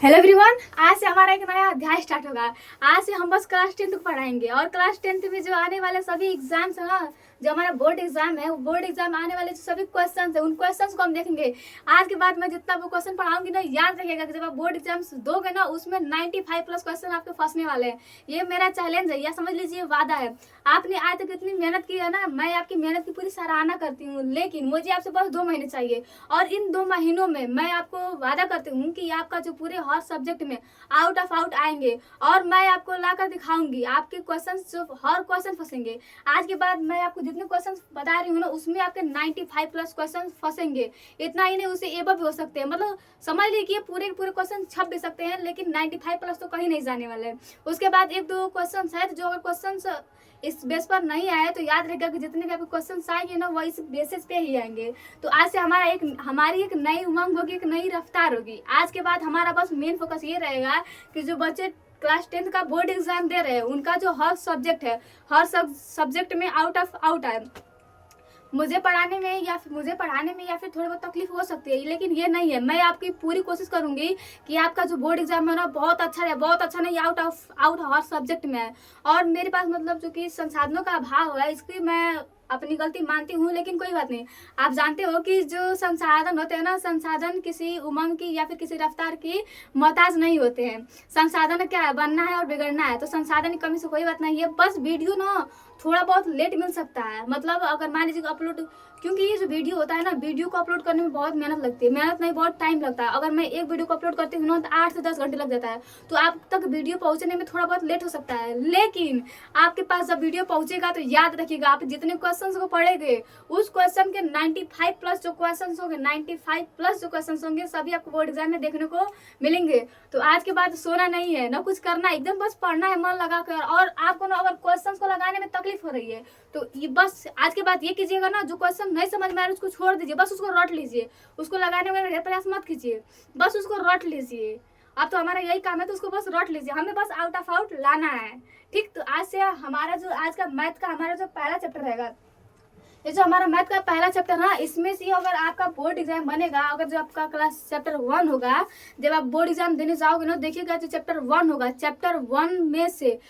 Hello everyone, आज से हमारा एक नया अध्याय स्टार्ट होगा। आज से हम बस क्लास 10 को पढ़ाएंगे और क्लास 10 में जो आने वाले सभी एग्जाम्स है ना, जो हमारा बोर्ड एग्जाम है, वो बोर्ड एग्जाम आने वाले जो सभी क्वेश्चंस है, उन क्वेश्चंस को हम देखेंगे। आज के बाद मैं जितना वो क्वेश्चन पढ़ाऊंगी ना, याद रखिएगा कि जब आप बोर्ड एग्जाम्स दोगे ना, उसमें 95 प्लस क्वेश्चन आपके फंसने वाले हैं। ये मेरा चैलेंज है, या समझ लीजिए वादा है। आपने आज तक इतनी मेहनत की है ना, मैं आपकी मेहनत की पूरी सराहना करती हूँ, लेकिन मुझे आपसे बस 2 महीने चाहिए और इन 2 महीनों में मैं आपको वादा करती हूँ कि आपका जो पूरे हर सब्जेक्ट में आउट ऑफ आउट आएंगे और मैं आपको लाकर दिखाऊंगी। आपके क्वेश्चंस जो हर क्वेश्चन फंसेंगे। आज के बाद मैं आपको जितने क्वेश्चंस बता रही हूँ ना, उसमें आपके 95 प्लस क्वेश्चन फंसेंगे। इतना ही नहीं, उससे एबव भी हो सकते हैं। मतलब समझ लीजिए पूरे पूरे क्वेश्चन छप भी सकते हैं, लेकिन 95 प्लस तो कहीं नहीं जाने वाले। उसके बाद 1-2 क्वेश्चन है, जो अगर क्वेश्चन इस बेस पर नहीं आए तो याद रहेगा कि जितने भी आपके क्वेश्चन आएंगे ना, वो इस बेसिस पे ही आएंगे। तो आज से हमारी एक नई उमंग होगी, एक नई रफ्तार होगी। आज के बाद हमारा बस मेन फोकस ये रहेगा कि जो बच्चे क्लास 10 का बोर्ड एग्जाम दे रहे हैं, उनका जो हर सब्जेक्ट है, हर सब्जेक्ट में आउट ऑफ आउट आए। मुझे पढ़ाने में या फिर थोड़ी बहुत तकलीफ हो सकती है, लेकिन ये नहीं है। मैं आपकी पूरी कोशिश करूंगी कि आपका जो बोर्ड एग्जाम है ना, बहुत अच्छा रहे। बहुत अच्छा नहीं, out of out her subject में है। और मेरे पास मतलब जो कि संसाधनों का अभाव है, इसकी मैं अपनी गलती मानती हूँ, लेकिन कोई बात नहीं। आप जानते हो कि जो संसाधन होते हैं ना, संसाधन किसी उमंग की या फिर किसी रफ्तार की मोहताज नहीं होते हैं। संसाधन क्या है, बनना है और बिगड़ना है। तो संसाधन की कमी से कोई बात नहीं है, बस वीडियो ना थोड़ा बहुत लेट मिल सकता है। मतलब अगर मान लीजिए अपलोड, क्योंकि ये जो वीडियो होता है ना, वीडियो को अपलोड करने में बहुत मेहनत लगती है। मेहनत नहीं, बहुत टाइम लगता है। अगर मैं एक वीडियो को अपलोड करती हूँ ना, तो 8 से 10 घंटे लग जाता है। तो आप तक वीडियो पहुंचने में थोड़ा बहुत लेट हो सकता है, लेकिन आपके पास जब वीडियो पहुंचेगा तो याद रखिएगा, आप जितने क्वेश्चन को पढ़ेंगे, उस क्वेश्चन के 95 प्लस जो क्वेश्चन होंगे, 95 प्लस जो क्वेश्चन होंगे, सभी आपको बोर्ड एग्जाम में देखने को मिलेंगे। तो आज के बाद सोना नहीं है ना, कुछ करना है, एकदम बस पढ़ना है मन लगा कर। और आपको ना अगर क्वेश्चन को लगाने में तकलीफ हो रही है, तो ये बस आज के बाद ये कीजिएगा ना, जो क्वेश्चन नहीं समझ में आ रहा है उसको छोड़ दीजिए, बस उसको रट लीजिए। उसको लगाने में प्रयास मत कीजिए, बस उसको रट लीजिए। अब तो हमारा यही काम है, तो उसको बस रट लीजिए। हमें बस आउट ऑफ आउट लाना है, ठीक। तो आज से हमारा जो आज का मैथ का हमारा जो पहला चैप्टर रहेगा, ये जो हमारा मैथ का पहला चैप्टर है, इसमें से अगर आपका बोर्ड एग्जाम बनेगा, अगर जो आपका क्लास चैप्टर 1 होगा, जब आप बोर्ड एग्जाम देने जाओगे ना, देखिएगा जो चैप्टर 1 होगा, चैप्टर 1 में से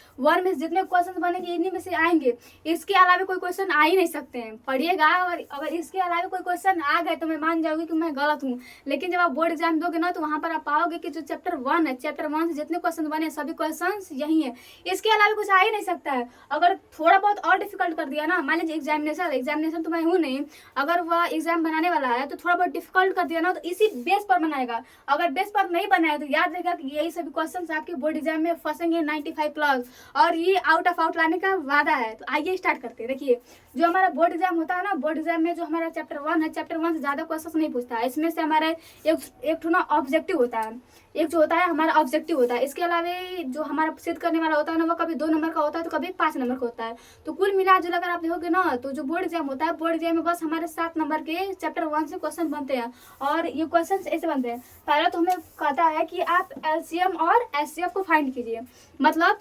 जितने क्वेश्चन बनेंगे, इन्हीं में से आएंगे। इसके अलावा कोई क्वेश्चन आ ही नहीं सकते हैं। पढ़िएगा, और अगर इसके अलावा कोई क्वेश्चन आ गए तो मैं मान जाऊंगी कि मैं गलत हूँ। लेकिन जब आप बोर्ड एग्जाम दोगे ना, तो वहां पर आप पाओगे कि जो चैप्टर 1 है, चैप्टर 1 से जितने क्वेश्चन बने, सभी क्वेश्चन यही है। इसके अलावा कुछ आ ही नहीं सकता है। अगर थोड़ा बहुत और डिफिकल्ट कर दिया ना, मान लीजिए एग्जामिनेशन तो मैं हूँ नहीं, अगर वह एग्जाम बनाने वाला है तो थोड़ा बहुत डिफिकल्ट कर दिया ना, तो इसी बेस पर बनाएगा। अगर बेस पर नहीं बनाया तो याद रहेगा कि यही सभी क्वेश्चंस आपके बोर्ड एग्जाम में फंसेंगे 95 प्लस, और ये आउट ऑफ आउट लाने का वादा है। तो आइए स्टार्ट करते हैं। देखिए, जो हमारा बोर्ड एग्जाम होता है ना, बोर्ड एग्जाम में जो हमारा चैप्टर 1 है, चैप्टर 1 से ज्यादा क्वेश्चन नहीं पूछता है। इसमें से हमारा एक ना ऑब्जेक्टिव होता है, एक जो होता है हमारा ऑब्जेक्टिव होता है। इसके अलावा जो हमारा सिद्ध करने वाला होता है ना, वो कभी 2 नंबर का होता है, तो कभी 5 नंबर का होता है। तो कुल मिला जुला कर आप देखोगे ना, तो जो बोर्ड एग्जाम होता है, बोर्ड एग्जाम में बस हमारे 7 नंबर के चैप्टर 1 से क्वेश्चन बनते हैं। और ये क्वेश्चन ऐसे बनते हैं। पहले तो हमें कहता है कि आप एलसीएम और एचसीएफ को फाइंड कीजिए। मतलब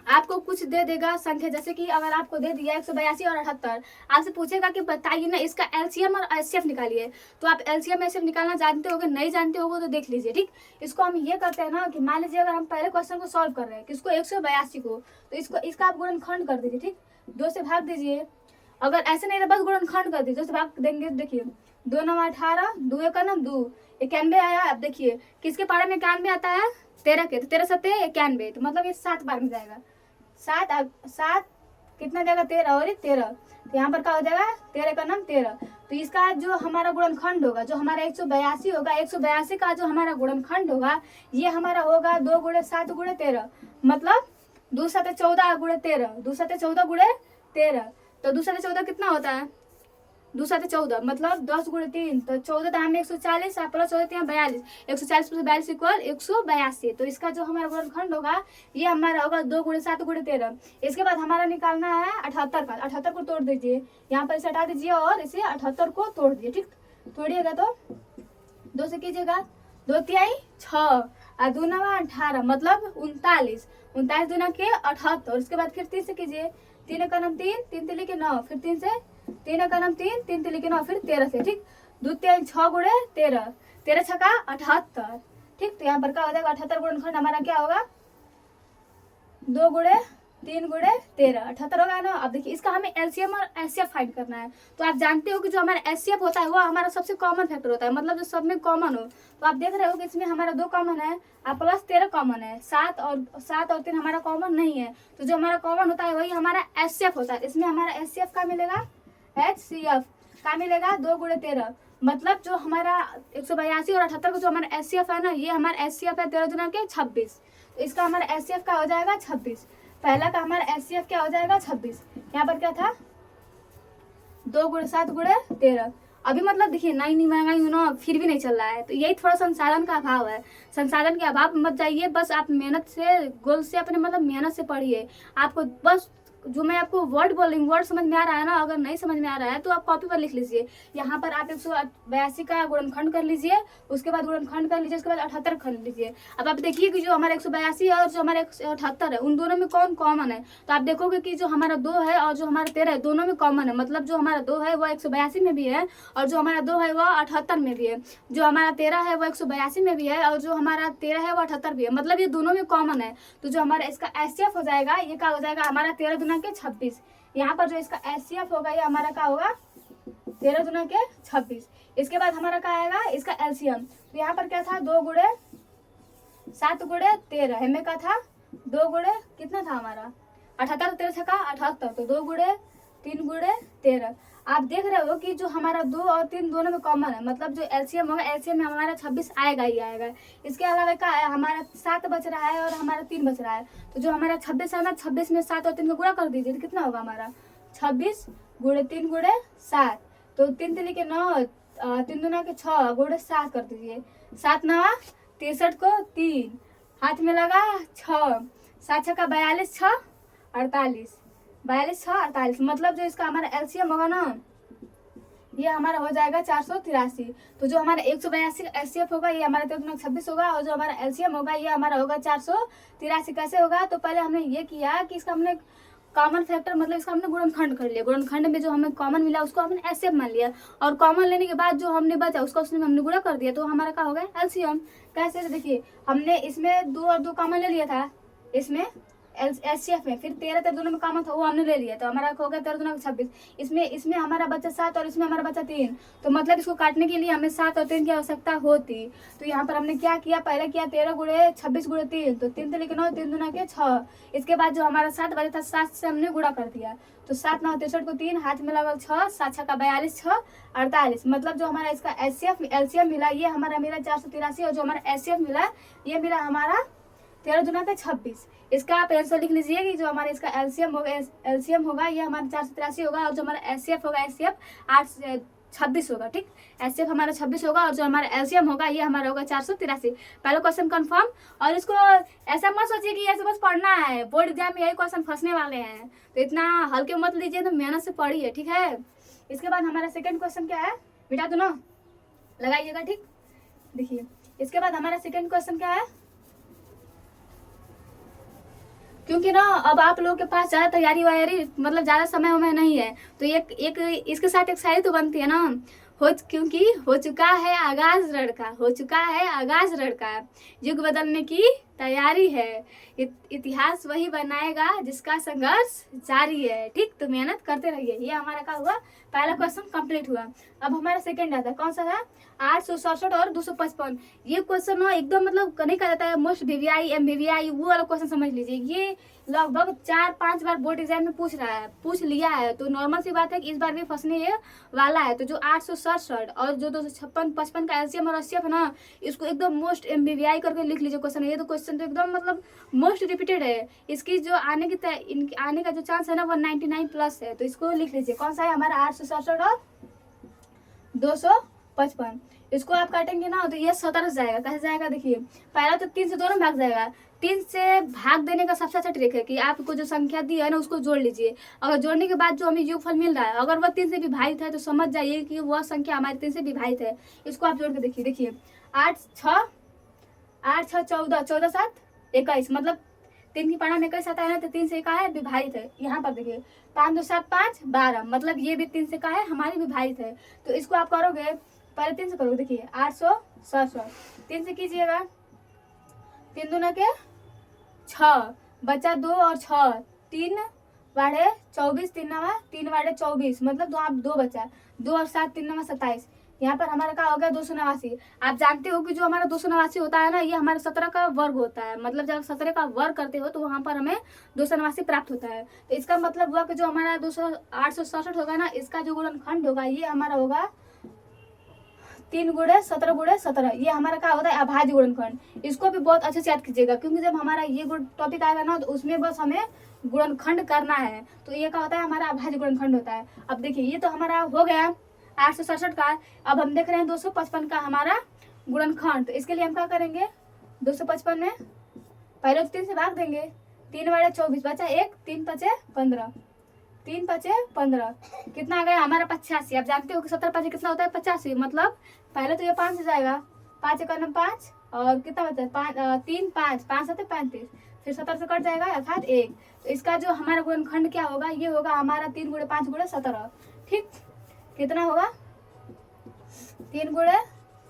आपको कुछ दे देगा संख्या, जैसे कि अगर आपको दे दिया 182 और 78, आपसे पूछेगा कि बताइए ना इसका एलसीएम और एचसीएफ निकालिए। तो आप एलसीएम एचसीएफ निकालना जानते होगे, नहीं जानते होगे तो देख लीजिए, ठीक। इसको हम ये करते हैं ना कि मान लीजिए अगर हम पहले क्वेश्चन को सॉल्व कर रहे हैं, किसको 182 को, तो इसका आप गुणनखंड कर दीजिए, ठीक। 2 से भाग दीजिए। अगर ऐसे नहीं तो बस गुणनखंड कर दीजिए, 2 से भाग देंगे। देखिए 2 9 18, 2 1 2, 91 आया। अब देखिए किसके पारे में 91 आता है, 13 के, तो 13 7 91, तो मतलब ये 7 बार में जाएगा। 7 कितना जाएगा, 13 और 13, तो यहाँ पर क्या हो जाएगा, 13 का नाम 13। तो इसका जो हमारा गुणनखंड होगा, जो हमारा 182 होगा, 182 का जो हमारा गुणनखंड होगा, ये हमारा होगा 2 गुणे 7 गुणे 13, मतलब 2 7 14 गुणे 13, 2 7 14 गुणे 13। तो 2 7 14 कितना होता है, 2 7 14, मतलब 10 गुणे 3, तो 14 दाम में 140, प्लस 14 42, 140 प्लस 42 इक्वल 182। तो इसका जो हमारा गुणनखंड होगा, ये हमारा होगा 2 गुणे 7 गुणे 13। इसके बाद हमारा निकालना है 78 का। 78 को तोड़ दीजिए, यहाँ पर इसे हटा दीजिए और इसे 78 को तोड़ दीजिए, ठीक। तोड़िएगा तो 2 से कीजिएगा, 2 तिहाई 6 और 2 9 18, मतलब 39, 39 दूना के 78। इसके बाद फिर 3 से कीजिए, 3 का नाम 3, 3 तिली के 9, फिर 3 से 3 का नाम 3, 3 तिली के 9, फिर 13 से, ठीक। 2 3 6 गुणे 13, 13 छका 78, ठीक। तो यहाँ पर क्या हो जाएगा 78 गुणनखंड हमारा क्या होगा 2 गुणे 3 गुणे 13 78 होगा ना। अब देखिए इसका हमें एलसीएम और एचसीएफ फाइंड करना है। तो आप जानते हो कि जो हमारा एचसीएफ होता है वो हमारा सबसे कॉमन फैक्टर होता है, मतलब जो सब में कॉमन हो। तो आप देख रहे हो कि इसमें हमारा 2 कॉमन है और प्लस 13 कॉमन है, 7 और 3 हमारा कॉमन नहीं है। तो जो हमारा कॉमन होता है वही हमारा एचसीएफ होता है। इसमें हमारा एचसीएफ का मिलेगा एचसीएफ का मिलेगा 2 गुणे 13, मतलब जो हमारा 182 और 78 का जो हमारा एचसीएफ है ना, ये हमारा एचसीएफ है 13 दुना के 26। तो इसका हमारा एचसीएफ का हो जाएगा 26। पहला का हमारा एचसीएफ क्या हो जाएगा 26। यहाँ पर क्या था 2 गुणे 7 गुणे 13। अभी मतलब देखिए नई महंगाई हो ना, फिर भी नहीं चल रहा है। तो यही थोड़ा संसाधन का अभाव है। संसाधन के अभाव मत जाइए, बस आप मेहनत से गोल से अपने मतलब मेहनत से पढ़िए। आपको बस जो मैं आपको वर्ड बोल रही हूँ वर्ड समझ में आ रहा है ना, अगर नहीं समझ में आ रहा है तो आप कॉपी पर लिख लीजिए। यहाँ पर आप 182 का गुणनखंड कर लीजिए, उसके बाद गुणनखंड कर लीजिए, उसके बाद 78 खंड लीजिए। अब आप देखिए कि जो हमारा 182 है और जो हमारा 178 है उन दोनों में कौन कॉमन है। तो आप देखोगे कि जो हमारा 2 है और जो हमारा 13 है दोनों में कॉमन है, मतलब जो हमारा 2 है वो 182 में भी है और जो हमारा 2 है वो 78 में भी है। जो हमारा 13 है वो 182 में भी है और जो हमारा 13 है वो 78 भी है, मतलब ये दोनों में कॉमन है। तो जो हमारा इसका एचसीएफ हो जाएगा ये क्या हो जाएगा हमारा 13 दुना के 26। यहाँ पर जो इसका एचसीएफ होगा ये हमारा क्या होगा 13 दुना के 26। इसके बाद हमारा क्या आएगा इसका एलसीएम। तो यहाँ पर क्या था 2 गुणे 7 गुणे 13, हमें क्या था 2 गुणे कितना था हमारा 78, 13 का 78, तो 2 गुणे 3 गुणे 13। आप देख रहे हो कि जो हमारा 2 और 3 दोनों में कॉमन है, मतलब जो एलसीएम होगा एलसीएम में हमारा 26 आएगा ही आएगा। इसके अलावा क्या है हमारा 7 बच रहा है और हमारा 3 बच रहा है। तो जो हमारा 26 है ना, 26 में 7 और 3 को गुणा कर दीजिए तो कितना होगा हमारा 26 गुणे 3 गुणे 7। तो 3 3 के 9, 3 दुना के 6 गुणे 7 कर दीजिए। 7 9 63 को 3 हाथ में लगा 6, 7 6 का 42, 6 48, 42 6 48, मतलब जो इसका हमारा एलसीएम होगा ना ये हमारा हो जाएगा 483। तो जो हमारा 182 का एचसीएफ होगा ये हमारा 26 होगा और जो हमारा एलसीएम होगा ये हमारा होगा 483। कैसे होगा तो पहले हमने ये किया कि इसका हमने कॉमन फैक्टर मतलब इसका हमने गुणनखंड कर लिया। गुणनखंड में जो हमें कॉमन मिला उसको हमने एचसीएफ मान लिया और कॉमन लेने के बाद जो हमने बचा उसको उसमें हमने गुणा कर दिया, तो हमारा क्या हो गया एलसीएम। कैसे देखिए हमने इसमें 2 और 2 कॉमन ले लिया था इसमें एचसीएफ में, फिर 13 13 दोनों में कॉमन था वो हमने ले लिया, तो हमारा हो गया 13 दुना 26। इसमें हमारा बचा 7 और इसमें हमारा बचा 3, तो मतलब इसको काटने के लिए हमें 7 और 3 की आवश्यकता होती। तो यहाँ पर हमने क्या किया पहले किया 13 गुणे 26 गुणे 3, तो 3 3 9 3 दुना के 6। इसके बाद जो हमारा 7 बचा था 7 से हमने गुणा कर दिया, तो 7 9 63 को 3 हाथ में लगा 6, 7 6 का 42, 6 48, मतलब जो हमारा इसका एलसीएम मिला ये हमारा मिला 483 और जो हमारा एचसीएफ मिला ये मिला हमारा 13 दुना के 26। इसका आप आंसर लिख लीजिए कि जो हमारा इसका एलसीएम होगा ये हमारा 483 होगा और जो हमारा एचसीएफ होगा एचसीएफ 26 होगा। ठीक, एचसीएफ हमारा 26 होगा और जो हमारा एलसीएम होगा ये हमारा होगा 483। पहला क्वेश्चन कंफर्म। और इसको ऐसा मत सोचिए कि ऐसे बस पढ़ना है, बोर्ड एग्जाम में यही क्वेश्चन फंसने वाले हैं, तो इतना हल्के मत लीजिए, तो मेहनत से पढ़िए। ठीक है, इसके बाद हमारा सेकेंड क्वेश्चन क्या है बेटा, दो ना लगाइएगा। ठीक, देखिए इसके बाद हमारा सेकेंड क्वेश्चन क्या है, क्योंकि ना अब आप लोगों के पास ज़्यादा तैयारी वायारी मतलब ज़्यादा समय उमें नहीं है, तो एक इसके साथ एक शायरी तो बनती है ना, क्योंकि हो चुका है आगाज रण का, हो चुका है आगाज रण का, युग बदलने की तैयारी है, इतिहास वही बनाएगा जिसका संघर्ष जारी है। ठीक, तो मेहनत करते रहिए। ये हमारा क्या हुआ, पहला क्वेश्चन कंप्लीट हुआ। अब हमारा सेकंड आता है, कौन सा था 867 और 255। ये क्वेश्चन ना एकदम मतलब नहीं कहा जाता है मोस्ट वीवीआई एमवीवीआई, वो वाला क्वेश्चन समझ लीजिए। ये लगभग 4-5 बार बोर्ड एग्जाम में पूछ लिया है, तो नॉर्मल सी बात है कि इस बार भी फंसने वाला है। तो जो 867 और जो 256 55 का एलसीएम और एचसीएफ है ना, इसको एकदम मोस्ट एमवीवीआई करके लिख लीजिए क्वेश्चन। ये तो क्वेश्चन तो एकदम मतलब मोस्ट रिपीटेड है, इसकी जो आने का जो चांस है ना वो 99+ है, तो इसको लिख लीजिए। कौन सा है हमारा 867 और 255। इसको आप काटेंगे ना तो ये 17 जाएगा। कैसे जाएगा देखिए, पहला तो 3 से दोनों भाग जाएगा। 3 से भाग देने का सबसे अच्छा ट्रिक है कि आपको जो संख्या दी है ना उसको जोड़ लीजिए, अगर जोड़ने के बाद जो हमें योगफल मिल रहा है अगर वह 3 से विभाजित है तो समझ जाइए कि वह संख्या हमारी 3 से विभाजित है। इसको आप जोड़ के देखिए 8 6 14 14 7 21, मतलब 3 की पारा में 21 आता है ना, तो 3 से का है विभाजित है। यहाँ पर देखिए 5 2 7 5 12, मतलब ये भी 3 से का है हमारी विभाजित है। तो इसको आप करोगे पहले 3 से करोगे, देखिए 867 3 से कीजिएगा 3 दूना के 6 बचा 2 और 6 3 वाड़े 24 3 वाड़े 24 मतलब 2 बचा 2 और 7 3 27। यहाँ पर हमारा क्या हो गया 289। आप जानते हो कि जो हमारा 289 होता है ना, ये हमारे 17 का वर्ग होता है। मतलब जब 17 का वर्ग करते हो तो वहाँ पर हमें 289 प्राप्त होता है। तो इसका मतलब हुआ कि जो हमारा 867 होगा ना, इसका जो गुणनखंड होगा ये हमारा होगा 3 गुणे 17 गुणे 17। ये हमारा क्या होता है अभाज्य गुणनखंड। इसको भी बहुत अच्छे से याद कीजिएगा, क्योंकि जब हमारा ये टॉपिक आएगा ना तो उसमें बस हमें गुणनखंड करना है। तो ये क्या होता है हमारा अभाज्य गुणनखंड होता है। अब देखिए ये तो हमारा हो गया 867 का। अब हम देख रहे हैं 255 का हमारा गुणनखंड। तो इसके लिए हम क्या करेंगे 255 में पहले तो 3 से भाग देंगे। 3 वाड़े 24 बचा 1 3 पचे 15 3 पचे 15 कितना आ गया हमारा 85। आप जानते हो कि 17 पचे कितना होता है 85। मतलब पहले तो ये 5 से जाएगा 5 एक 5 और कितना बचा 3 5 5 7 35 फिर 17 से कट जाएगा अर्थात 1। तो इसका जो हमारा गुणनखंड क्या होगा ये होगा हमारा 3 गुणे 5 गुणे 17। ठीक कितना होगा 3 गुणे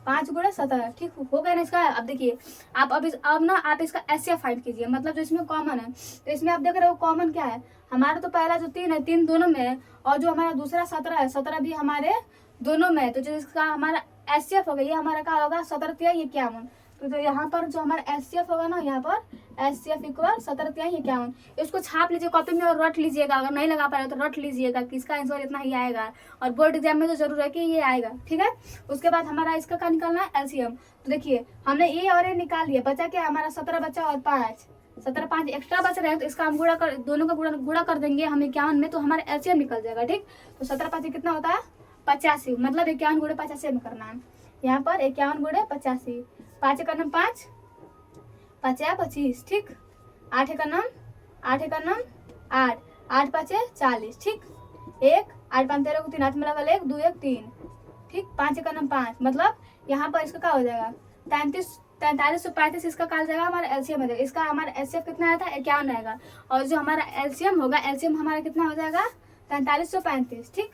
5 गुणे 17। ठीक हो गया ना इसका। अब देखिए आप अब ना आप इसका एचसीएफ फाइंड कीजिए, मतलब जो इसमें कॉमन है। तो इसमें आप देख रहे हो कॉमन क्या है हमारा। तो पहला जो 3 है 3 दोनों में है, और जो हमारा दूसरा 17 है 17 भी हमारे दोनों में है। तो जो इसका हमारा एचसीएफ होगा ये हमारा क्या होगा 17 तिहाई 51। तो यहाँ पर जो हमारा एचसीएफ होगा ना, यहाँ पर एचसीएफ इक्वल 17 तिहाई 51। इसको छाप लीजिए कॉपी में और रट लीजिएगा। अगर नहीं लगा पाए तो रट लीजिएगा कि इसका आंसर इतना ही आएगा, और बोर्ड एग्जाम में तो जरूर है कि ये आएगा। ठीक है, उसके बाद हमारा इसका क्या निकालना है एलसीएम। तो देखिए हमने ए और ए निकाल लिया, बचा क्या हमारा 17 बचा और 5 17 5 एक्स्ट्रा बच रहे हैं। तो इसका हम गुणा कर दोनों का गुणा कर देंगे हम 51 में, तो हमारा एलसीएम निकल जाएगा। ठीक, तो 17 5 कितना होता है 85। मतलब 51 गुणे 85 में करना है। यहाँ पर 51 गुणे 85 5 का नाम 5 5 25। ठीक 8 का नाम 8 का नाम 8 8 5 40। ठीक 1 8 5 13 को 3 हाथ में लगा 1 2 1 3। ठीक 5 का नाम 5। मतलब यहाँ पर इसका क्या हो जाएगा 4335। इसका क्या जाएगा हमारा एलसीएम हो जाएगा। इसका हमारा एलसीएम कितना आया था 51 आएगा, और जो हमारा एलसीएम होगा एलसीएम हमारा कितना हो जाएगा 4335। ठीक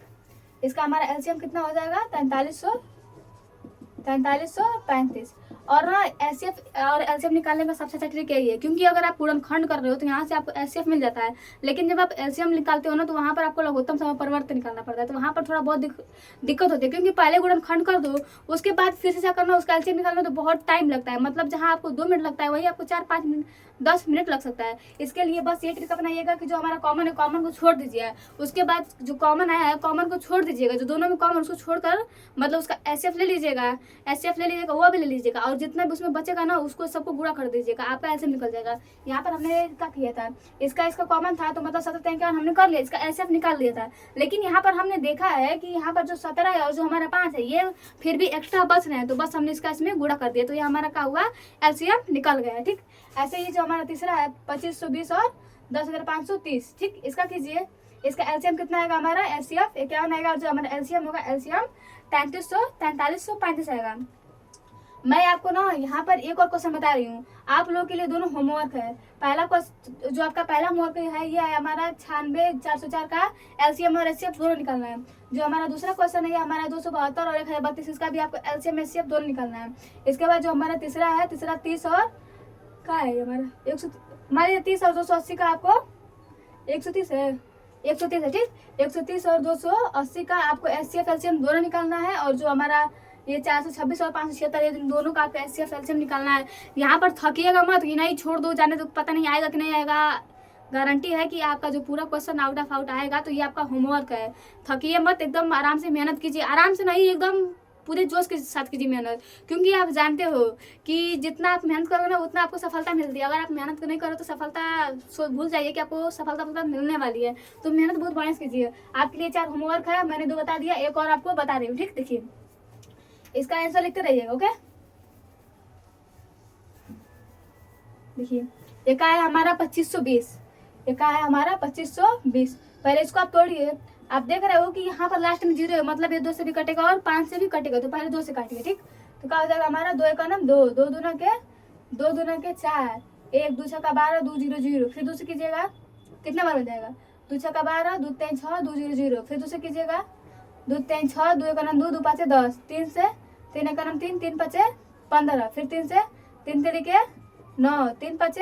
इसका हमारा एलसीएम कितना हो जाएगा 4335। और ना एचसीएफ और एलसीएम निकालने का सबसे अच्छा ट्रिक यही है, क्योंकि अगर आप गुणनखंड कर रहे हो तो यहाँ से आपको एचसीएफ मिल जाता है, लेकिन जब आप एलसीएम निकालते हो ना तो वहाँ पर आपको लघुत्तम समापरिवर्त निकालना पड़ता है। तो वहाँ पर थोड़ा बहुत दिक्कत होती है, क्योंकि पहले गुणनखंड कर दो उसके बाद फिर से क्या करना उसका एलसीएम निकालना तो बहुत टाइम लगता है। मतलब जहाँ आपको 2 मिनट लगता है वही आपको 4-5 मिनट 10 मिनट लग सकता है। इसके लिए बस ये ट्रिक अपनाइएगा कि जो हमारा कॉमन है कॉमन को छोड़ दीजिए, उसके बाद जो कॉमन आया है कॉमन को छोड़ दीजिएगा, जो दोनों में कॉमन उसको छोड़कर मतलब उसका एचसीएफ ले लीजिएगा, एचसीएफ ले लीजिएगा वो भी ले लीजिएगा, और जितना भी उसमें बचेगा ना उसको सबको गुणा कर दीजिएगा, आपका एलसीएम निकल जाएगा। यहाँ पर हमने क्या किया था इसका कॉमन था तो मतलब 17 हमने कर लिया, इसका एचसीएफ निकाल लिया था। लेकिन यहाँ पर हमने देखा है कि यहाँ पर जो 17 है और जो हमारा 5 है ये फिर भी एक्स्ट्रा बच रहे हैं, तो बस हमने इसका इसमें गुणा कर दिया, तो ये हमारा क्या हुआ एलसीएम निकल गया। ठीक ऐसे ही जो हमारा तीसरा है 2520 और 10,530। ठीक इसका कीजिए, इसका एलसीएम कितना आएगा हमारा एचसीएफ 51 आएगा, और जो हमारा एलसीएम होगा एलसीएम 3335 आएगा। मैं आपको ना यहाँ पर एक और क्वेश्चन बता रही हूँ, आप लोगों के लिए दोनों होमवर्क है। पहला क्वेश्चन जो आपका पहला होमवर्क है ये है हमारा 96,404 का एलसीएम और एचसीएफ दोनों निकालना है। जो हमारा दूसरा क्वेश्चन है ये हमारा 272 और 1032 इसका भी आपको एलसीएम एचसीएफ दोनों निकालना है। इसके बाद जो हमारा तीसरा है 30 और क्या है हमारा 100 हमारे 30 और 280 का आपको 130 है 130 है। ठीक 130 और 280 का आपको एचसीएफ एलसीएम दोनों निकालना है, और जो हमारा ये 426 और 576 ये दोनों का आपका एचसीएफ एलसीएम निकालना है। यहाँ पर थकिएगा मत कि नहीं छोड़ दो जाने तो पता नहीं आएगा कि नहीं आएगा, गारंटी है कि आपका जो पूरा क्वेश्चन आउट ऑफ आउट आएगा। तो ये आपका होमवर्क है, थकिए मत, एकदम आराम से मेहनत कीजिए, आराम से नहीं एकदम पूरे जोश के साथ कीजिए मेहनत, क्योंकि आप जानते हो कि जितना आप मेहनत करोगे ना उतना आपको सफलता मिलती है। अगर आप मेहनत नहीं करो तो सफलता भूल जाइए कि आपको सफलता मिलने वाली है। तो मेहनत बहुत बढ़िया से कीजिए। आपके लिए 4 होमवर्क है, मैंने 2 बता दिया, एक और आपको बता रही हूँ। ठीक देखिए इसका आंसर लिखते रहिएगा। ओके देखिए ये का है हमारा 2520, ये का है हमारा 2520। पहले इसको आप तोड़िए, आप देख रहे हो कि यहाँ पर लास्ट में 0 है, मतलब ये 2 से भी कटेगा और 5 से भी कटेगा, तो पहले 2 से काटिए। ठीक तो क्या हो जाएगा हमारा 2 का नाम 2 2 दूना के 4 1 2 का 12 2 0 0। फिर 2 से कीजिएगा कितना बार बन जाएगा 2 का 12 2 3 6 2 0 0। फिर 2 से कीजिएगा 2 3 6 2 का नाम 2 2 5 10 3 से 3 का नाम 3 3 5 15। फिर 3 से 3 तरीके 9, 3 5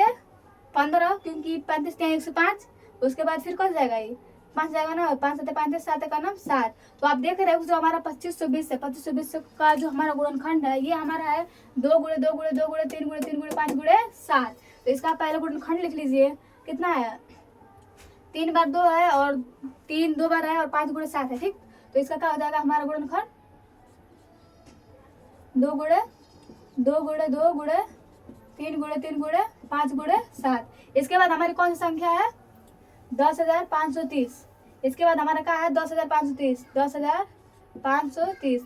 15, क्योंकि 35 के 105। उसके बाद फिर कौन जाएगा, ये 5 जाएगा ना, 5 7 35, 7 का नाम 7। तो आप देख रहे हो जो हमारा 2520 है, 2520 का जो हमारा गुणनखंड है ये हमारा है 2 गुणे 2 गुणे 2 गुणे 3 गुणे 3 गुणे 5 गुणे 7। तो इसका पहला गुणनखंड लिख लीजिए, कितना है, 3 बार 2 है और 3 2 बार है और 5 गुणे 7 है, ठीक। तो इसका क्या हो जाएगा हमारा गुणनखंड, 2 गुणे 2 गुणे 2 गुणे 3 गुणे 3 गुणे 5 गुणे 7। इसके बाद हमारी कौन सी संख्या है, 10,530। इसके बाद हमारा क्या है 10,530, 10,530।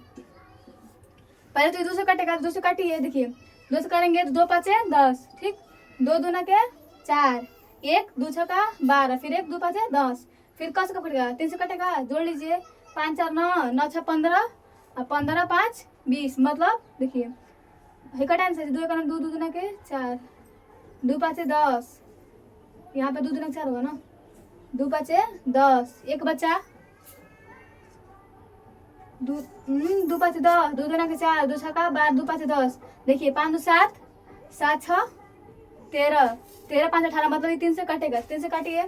पहले तो 2 से कटेगा, 2 से काटिए, देखिए 2 से करेंगे तो 2 5 10, ठीक। 2 दूना के 4, 1 2 6 का 12, फिर 1 2 5 10, फिर कैसे का पड़ेगा, 3 से कटेगा, जोड़ लीजिए, 5 4 9, 9 6 15 और 15 5 20। मतलब देखिए का टाइम से 2 का 2 2 दूना के 4, 2 5 10, यहाँ पे 2 दूना 4 होगा ना, 2 5 10, एक बच्चा 2 5 10, 2 दूना के 4, 2 6 का 12, 2 5 10। देखिए 5 2 7, 7 6 13, 13 5 18, मतलब ये 3 से कटेगा, 3 से काटिए,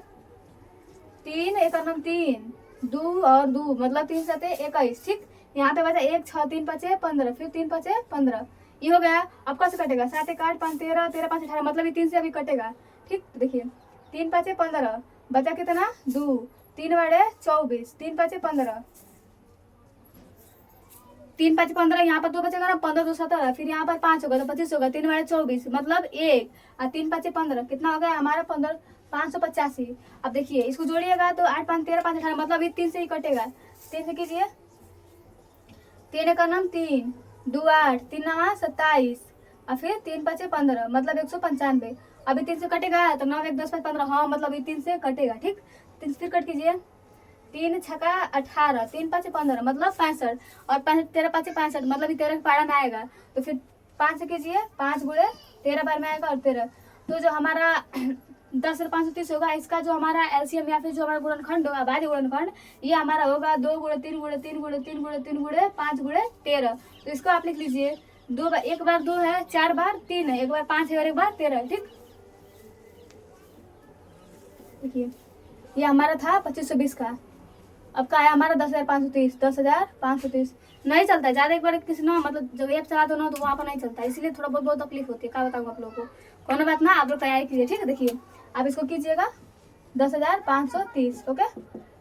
3 1 नाम 3, 2 और 2 मतलब 3 7 21, ठीक। यहाँ पे बचा 1 6 3 5 15, फिर 3 5 15, ये हो गया। अब कैसे कटेगा, 7 1 8 5 13, 13 5 18, मतलब ये 3 से अभी कटेगा, ठीक। तो देखिए 3 5 15, बचा कितना 2, 3 बड़े 24, 3 5 15, 3 5 15, यहाँ पर 2 बचेगा ना, 15 2 17, फिर यहाँ पर 5 होगा तो 25 होगा, 3 बड़े 24, मतलब 1 और 3 5 15, कितना हो गया हमारा 15 585। अब देखिए इसको जोड़िएगा तो 8 5 13 5 18, मतलब ये 3 से ही कटेगा, 3 से कीजिए, 3 का नाम 3, 2 8, 3 9 27 और फिर 3 5 15, मतलब 195। अभी 3 से कटेगा तो 9 1 10 5 15, हाँ मतलब ये 3 से कटेगा, ठीक। 3 से फिर कट कीजिए, 3 6 का 18, 3 5 15, मतलब 65 और 5 13 5 65, मतलब ये 13 के पारा में आएगा। तो फिर 5 से कीजिए, 5 गुणे 13 बार में आएगा और 13। तो जो हमारा 10,530 होगा, इसका जो हमारा एलसीएम या फिर जो हमारा गुणनखंड होगा, बाध्य गुणनखंड, ये हमारा होगा 2 गुणे 3 गुणे 3 गुणे 3 गुणे 3 गुणे 5 गुणे 13। तो इसको आप लिख लीजिए, 2 बार, 1 बार 2 है, 4 बार 3 है, 1 बार 5 है और 1 बार 13 है, ठीक। देखिए ये हमारा था 2520 का। अब का है हमारा 10,530, 10,530 नहीं चलता है ज़्यादा, एक बार किसी ना मतलब जब ऐप चला दो ना तो वहाँ पर नहीं चलता है, इसलिए थोड़ा बहुत तकलीफ होती है, क्या बताऊँ आप लोगों को। कोनो बात ना, आप लोग तैयारी कीजिए, ठीक है। देखिए आप इसको कीजिएगा 10,530, ओके।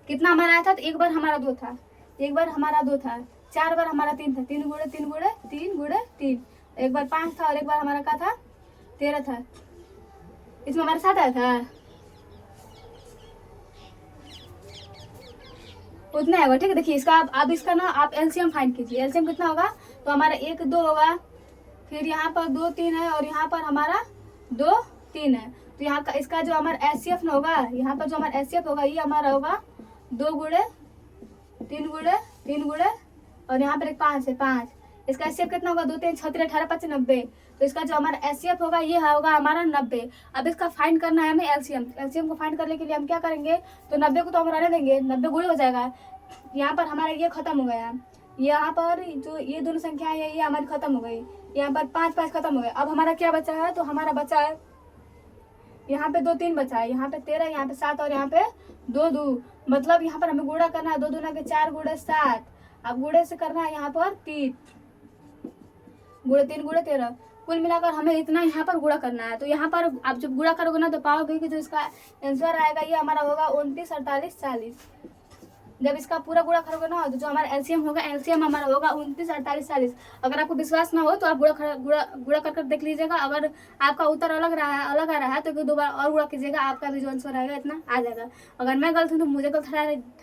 कितना हमारा आया था, तो एक बार हमारा 2 था, एक बार हमारा 2 था, 4 बार हमारा 3 था, 3 गुणे 3 गुणे 3 गुणे 3, एक बार 5 था और एक बार हमारा क्या था 13 था, इसमें हमारा 7 आया था, उतना है वो, ठीक है। देखिए इसका आप इसका ना आप एलसीएम फाइंड कीजिए, एलसीएम कितना होगा, तो हमारा 1 2 होगा, फिर यहाँ पर 2 3 है और यहाँ पर हमारा 2 3 है। तो यहाँ का इसका जो हमारा एचसीएफ ना होगा, यहाँ पर जो हमारा एचसीएफ होगा ये हमारा होगा 2 गुणे 3 गुणे 3 गुणे और यहाँ पर एक 5 है 5। इसका एचसीएफ कितना होगा, 2 3 6 3 18 5 90। तो इसका जो हमारा एचसीएफ होगा ये होगा हमारा 90। अब इसका फाइंड करना है हमें एलसीएम। एलसीएम को फाइंड करने के लिए हम क्या करेंगे, तो 90 को तो हम रहने देंगे, 90 गुणे हो जाएगा। यहाँ पर हमारा ये खत्म हो गया, यहाँ पर जो ये दोनों संख्या है ये हमारी खत्म हो गई, यहाँ पर 5 5 खत्म हो गए। अब हमारा क्या बचा है, तो हमारा बचा है यहाँ पे 2 3 बचा है, यहाँ पे 13, यहाँ पे 7 और यहाँ पे 2 2, मतलब यहाँ पर हमें गुणा करना है, 2 दूना के 4 गुणे 7। अब गुणे से करना है यहाँ पर 3 गुणे 3 गुणे 13, कुल मिलाकर हमें इतना यहाँ पर गुणा करना है। तो यहाँ पर आप जब गुणा करोगे ना तो पाओगे कि जो इसका आंसर आएगा ये हमारा होगा 29 48 40। जब इसका पूरा गुणा करोगे ना तो जो हमारा एलसीएम होगा, एलसीएम हमारा होगा 29 48 40। अगर आपको विश्वास ना हो तो आप गुणा कर दे लीजिएगा। अगर आपका उत्तर अलग आ रहा है तो 2 बार और गुणा कीजिएगा, आपका भी जो आंसर आएगा इतना आ जाएगा। अगर मैं गलत हूँ तो मुझे गलत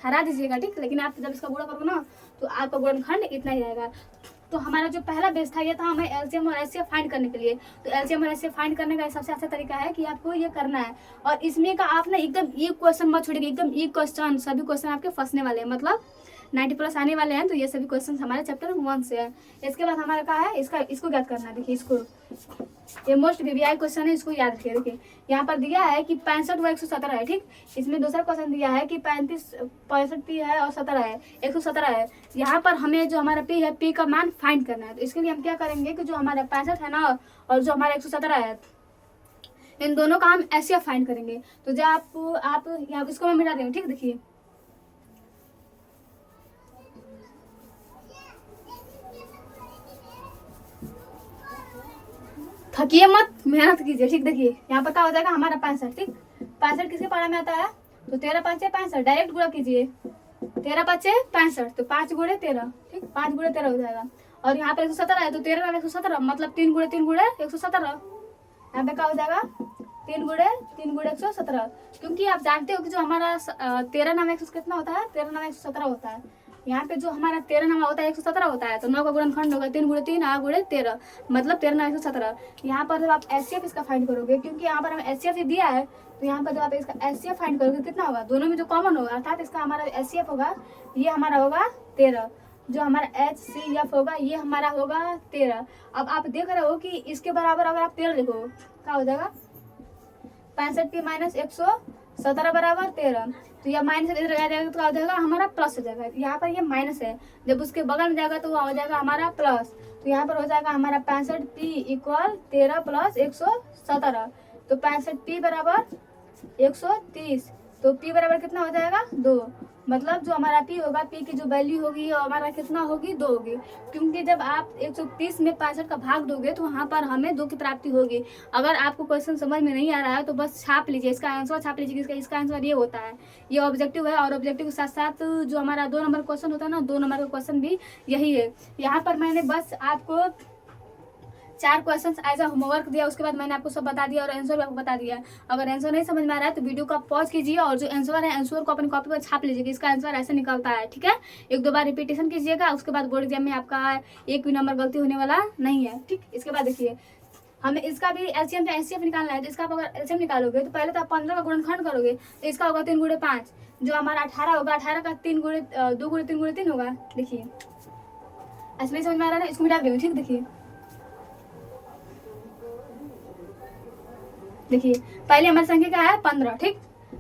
ठहरा दीजिएगा, ठीक। लेकिन आप जब इसका गुणा करोगे ना तो आपका गुणनखंड इतना ही आएगा। तो हमारा जो पहला बेस था ये था हमें एलसीएम और एचसीएफ फाइंड करने के लिए। तो एलसीएम और एचसीएफ फाइंड करने का सबसे अच्छा तरीका है कि आपको ये करना है। और इसमें का आप ना एकदम एक क्वेश्चन मत छोड़िएगा, एकदम एक क्वेश्चन, सभी क्वेश्चन आपके फंसने वाले हैं, मतलब 90+ आने वाले हैं। तो ये सभी क्वेश्चन हमारे चैप्टर 1 से है। इसके बाद हमारा क्या है, इसको याद करना है। देखिए इसको, ये मोस्ट वीवीआई क्वेश्चन है, इसको याद रखिए। देखिए यहाँ पर दिया है कि 65 व 117 है, ठीक। इसमें दूसरा क्वेश्चन दिया है कि 35 65 पी है और 17 है 117 है। यहाँ पर हमें जो हमारा पी है, पी का मान फाइंड करना है। तो इसके लिए हम क्या करेंगे कि जो हमारा 65 है ना और जो हमारा 117 है, इन दोनों का हम HCF फाइंड करेंगे। तो जब आप यहाँ इसको मैं मिटा रही हूँ, ठीक, देखिए थकिए मत, मेहनत कीजिए, ठीक। देखिए यहाँ पर क्या हो जाएगा हमारा 65, ठीक। 65 किसके पारा में आता है? तो 13 5 65, डायरेक्ट गुणा कीजिए, 13 5 65, तो 5 गुणे 13, ठीक, 5 गुणे 13 हो जाएगा। और यहाँ पर 117 है, तो 13 में 117, मतलब 3 गुणे 3 गुणे 117। यहाँ पे क्या हो जाएगा 3 गुणे 117, क्योंकि आप जानते हो कि जो हमारा 13 नाम 100 कितना होता है? 13 नाम 117 होता है। यहाँ पे जो हमारा 13 नाम होता है 117 होता है, तो 9 का गुणनखंड होगा 3 गुणे 3 8 गुणे 13, मतलब 13 नाम 117। यहाँ पर जब आप HCF इसका फाइंड करोगे, क्योंकि यहाँ पर हमें HCF दिया है, तो यहाँ पर जब आप इसका HCF फाइंड करोगे कितना होगा? दोनों में जो कॉमन होगा, अर्थात इसका हमारा HCF होगा, ये हमारा होगा 13, जो हमारा HCF होगा ये हमारा होगा 13। अब आप देख रहे हो कि इसके बराबर अगर आप 13 लिखो क्या हो जाएगा? 65p माइनस 117 बराबर 13, तो यह माइनस इधर आ जाएगा, तो क्या हो जाएगा हमारा प्लस हो जाएगा। यहाँ पर ये माइनस है, जब उसके बगल में जाएगा तो वहाँ हो जाएगा हमारा प्लस, तो यहाँ पर हो जाएगा हमारा 65p इक्वल 13 प्लस 117, तो 65p बराबर 130, तो p बराबर कितना हो जाएगा? 2, मतलब जो हमारा p होगा, p की जो वैल्यू होगी वो हमारा कितना होगी? 2 होगी, क्योंकि जब आप 130 में 65 का भाग दोगे तो वहाँ पर हमें 2 की प्राप्ति होगी। अगर आपको क्वेश्चन समझ में नहीं आ रहा है तो बस छाप लीजिए, इसका आंसर छाप लीजिए, इसका आंसर ये होता है, ये ऑब्जेक्टिव है। और ऑब्जेक्टिव के साथ साथ जो हमारा 2 नंबर क्वेश्चन होता है ना, 2 नंबर का क्वेश्चन भी यही है। यहाँ पर मैंने बस आपको 4 क्वेश्चंस एज अ होमवर्क दिया, उसके बाद मैंने आपको सब बता दिया और आंसर भी आपको बता दिया। अगर आंसर नहीं समझ में आ रहा है तो वीडियो को आप पॉज कीजिए और जो आंसर है आंसर को अपनी कॉपी पर छाप लीजिए कि इसका आंसर ऐसे निकलता है, ठीक है। 1-2 बार रिपीटेशन कीजिएगा, उसके बाद बोर्ड एग्जाम में आपका एक भी नंबर गलती होने वाला नहीं है, ठीक। इसके बाद देखिए हमें इसका भी LCM या HCF निकालना है, तो इसका आप अगर LCM निकालोगे तो पहले तो आप 15 का गुणनखंड करोगे, तो इसका होगा 3 गुणे 5, जो हमारा 18 होगा, 18 का 2 गुणे 3 गुणे 3 होगा। देखिए ऐसे नहीं समझ में आ रहा है, इसको मिटा देंगे, ठीक। देखिए पहले हमारी संख्या क्या है? 15, ठीक।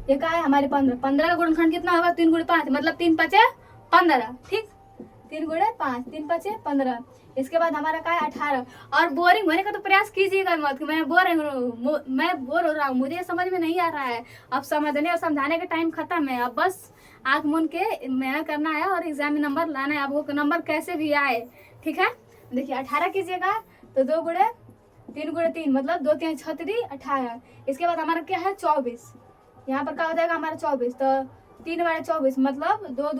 ये क्या है हमारे 15, 15 का गुणनखंड कितना होगा? 3 गुणे 5, मतलब 3 5 15, ठीक, 3 गुणे 5, 3 5 15। इसके बाद हमारा क्या है? 18। और बोरिंग होने का तो प्रयास कीजिएगा मत कि मैं बोर हो रहा हूँ, मुझे समझ में नहीं आ रहा है। अब समझने और समझाने का टाइम खत्म है, अब बस आँख मूंद के मेहनत करना है और एग्जाम में नंबर लाना है, आपको नंबर कैसे भी आए, ठीक है। देखिए 18 कीजिएगा तो 2 गुणे 3 गुणे 3, मतलब 2 3 6 3 18। इसके बाद हमारा क्या है? 24। यहाँ पर क्या हो जाएगा हमारा? 24, तो 3 बार 24, मतलब 2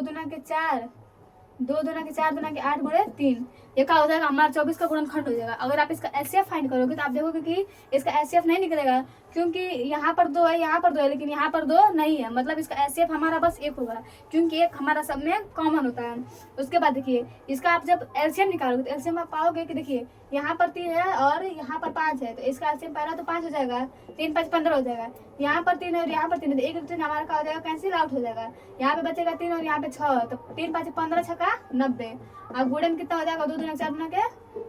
दूना के 4, 2 दूना के 4 दूना के 8 गुणे 3, ये क्या हो जाएगा हमारा? 24 का गुणनखंड हो जाएगा। अगर आप इसका HCF फाइंड करोगे तो आप देखोगे कि इसका HCF नहीं निकलेगा, क्योंकि यहाँ पर 2 है, यहाँ पर 2 है, लेकिन यहाँ पर 2 नहीं है, मतलब इसका HCF हमारा बस 1 होगा, क्योंकि 1 हमारा सब में कॉमन होता है। उसके बाद देखिए इसका आप जब LCM निकालोगे तो LCM आप पाओगे कि देखिए यहाँ पर 3 है और यहाँ पर 5 है, तो इसका LCM पहला तो 5 हो जाएगा, 3 5 15 हो जाएगा। यहाँ पर 3 है और यहाँ पर 3 है, तो एक 3 हमारा क्या हो जाएगा? कैंसिल आउट हो जाएगा। यहाँ पे बचेगा 3 और यहाँ पे 6, तो 3 5 15 6 का 90। अब गुणे में कितना हो जाएगा? 2 दूना 4 दूना के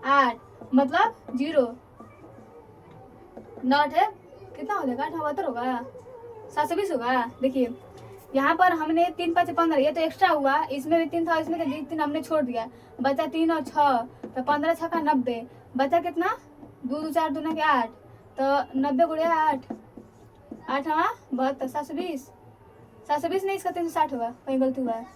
8, मतलब 0 नॉट है, कितना हो जाएगा? 78 होगा, 720 होगा। देखिए यहाँ पर हमने 3 5 15, ये तो एक्स्ट्रा हुआ, इसमें भी 3 था, इसमें तो 3 हमने छोड़ दिया, बचा 3 और 6, तो 15 6 का 90, बचा कितना? 2 2 4 दूना के 8, तो 90 गुणे 8, 8 हाँ 72, 720 नहीं, इसका 360 होगा, कहीं गलती हुआ है।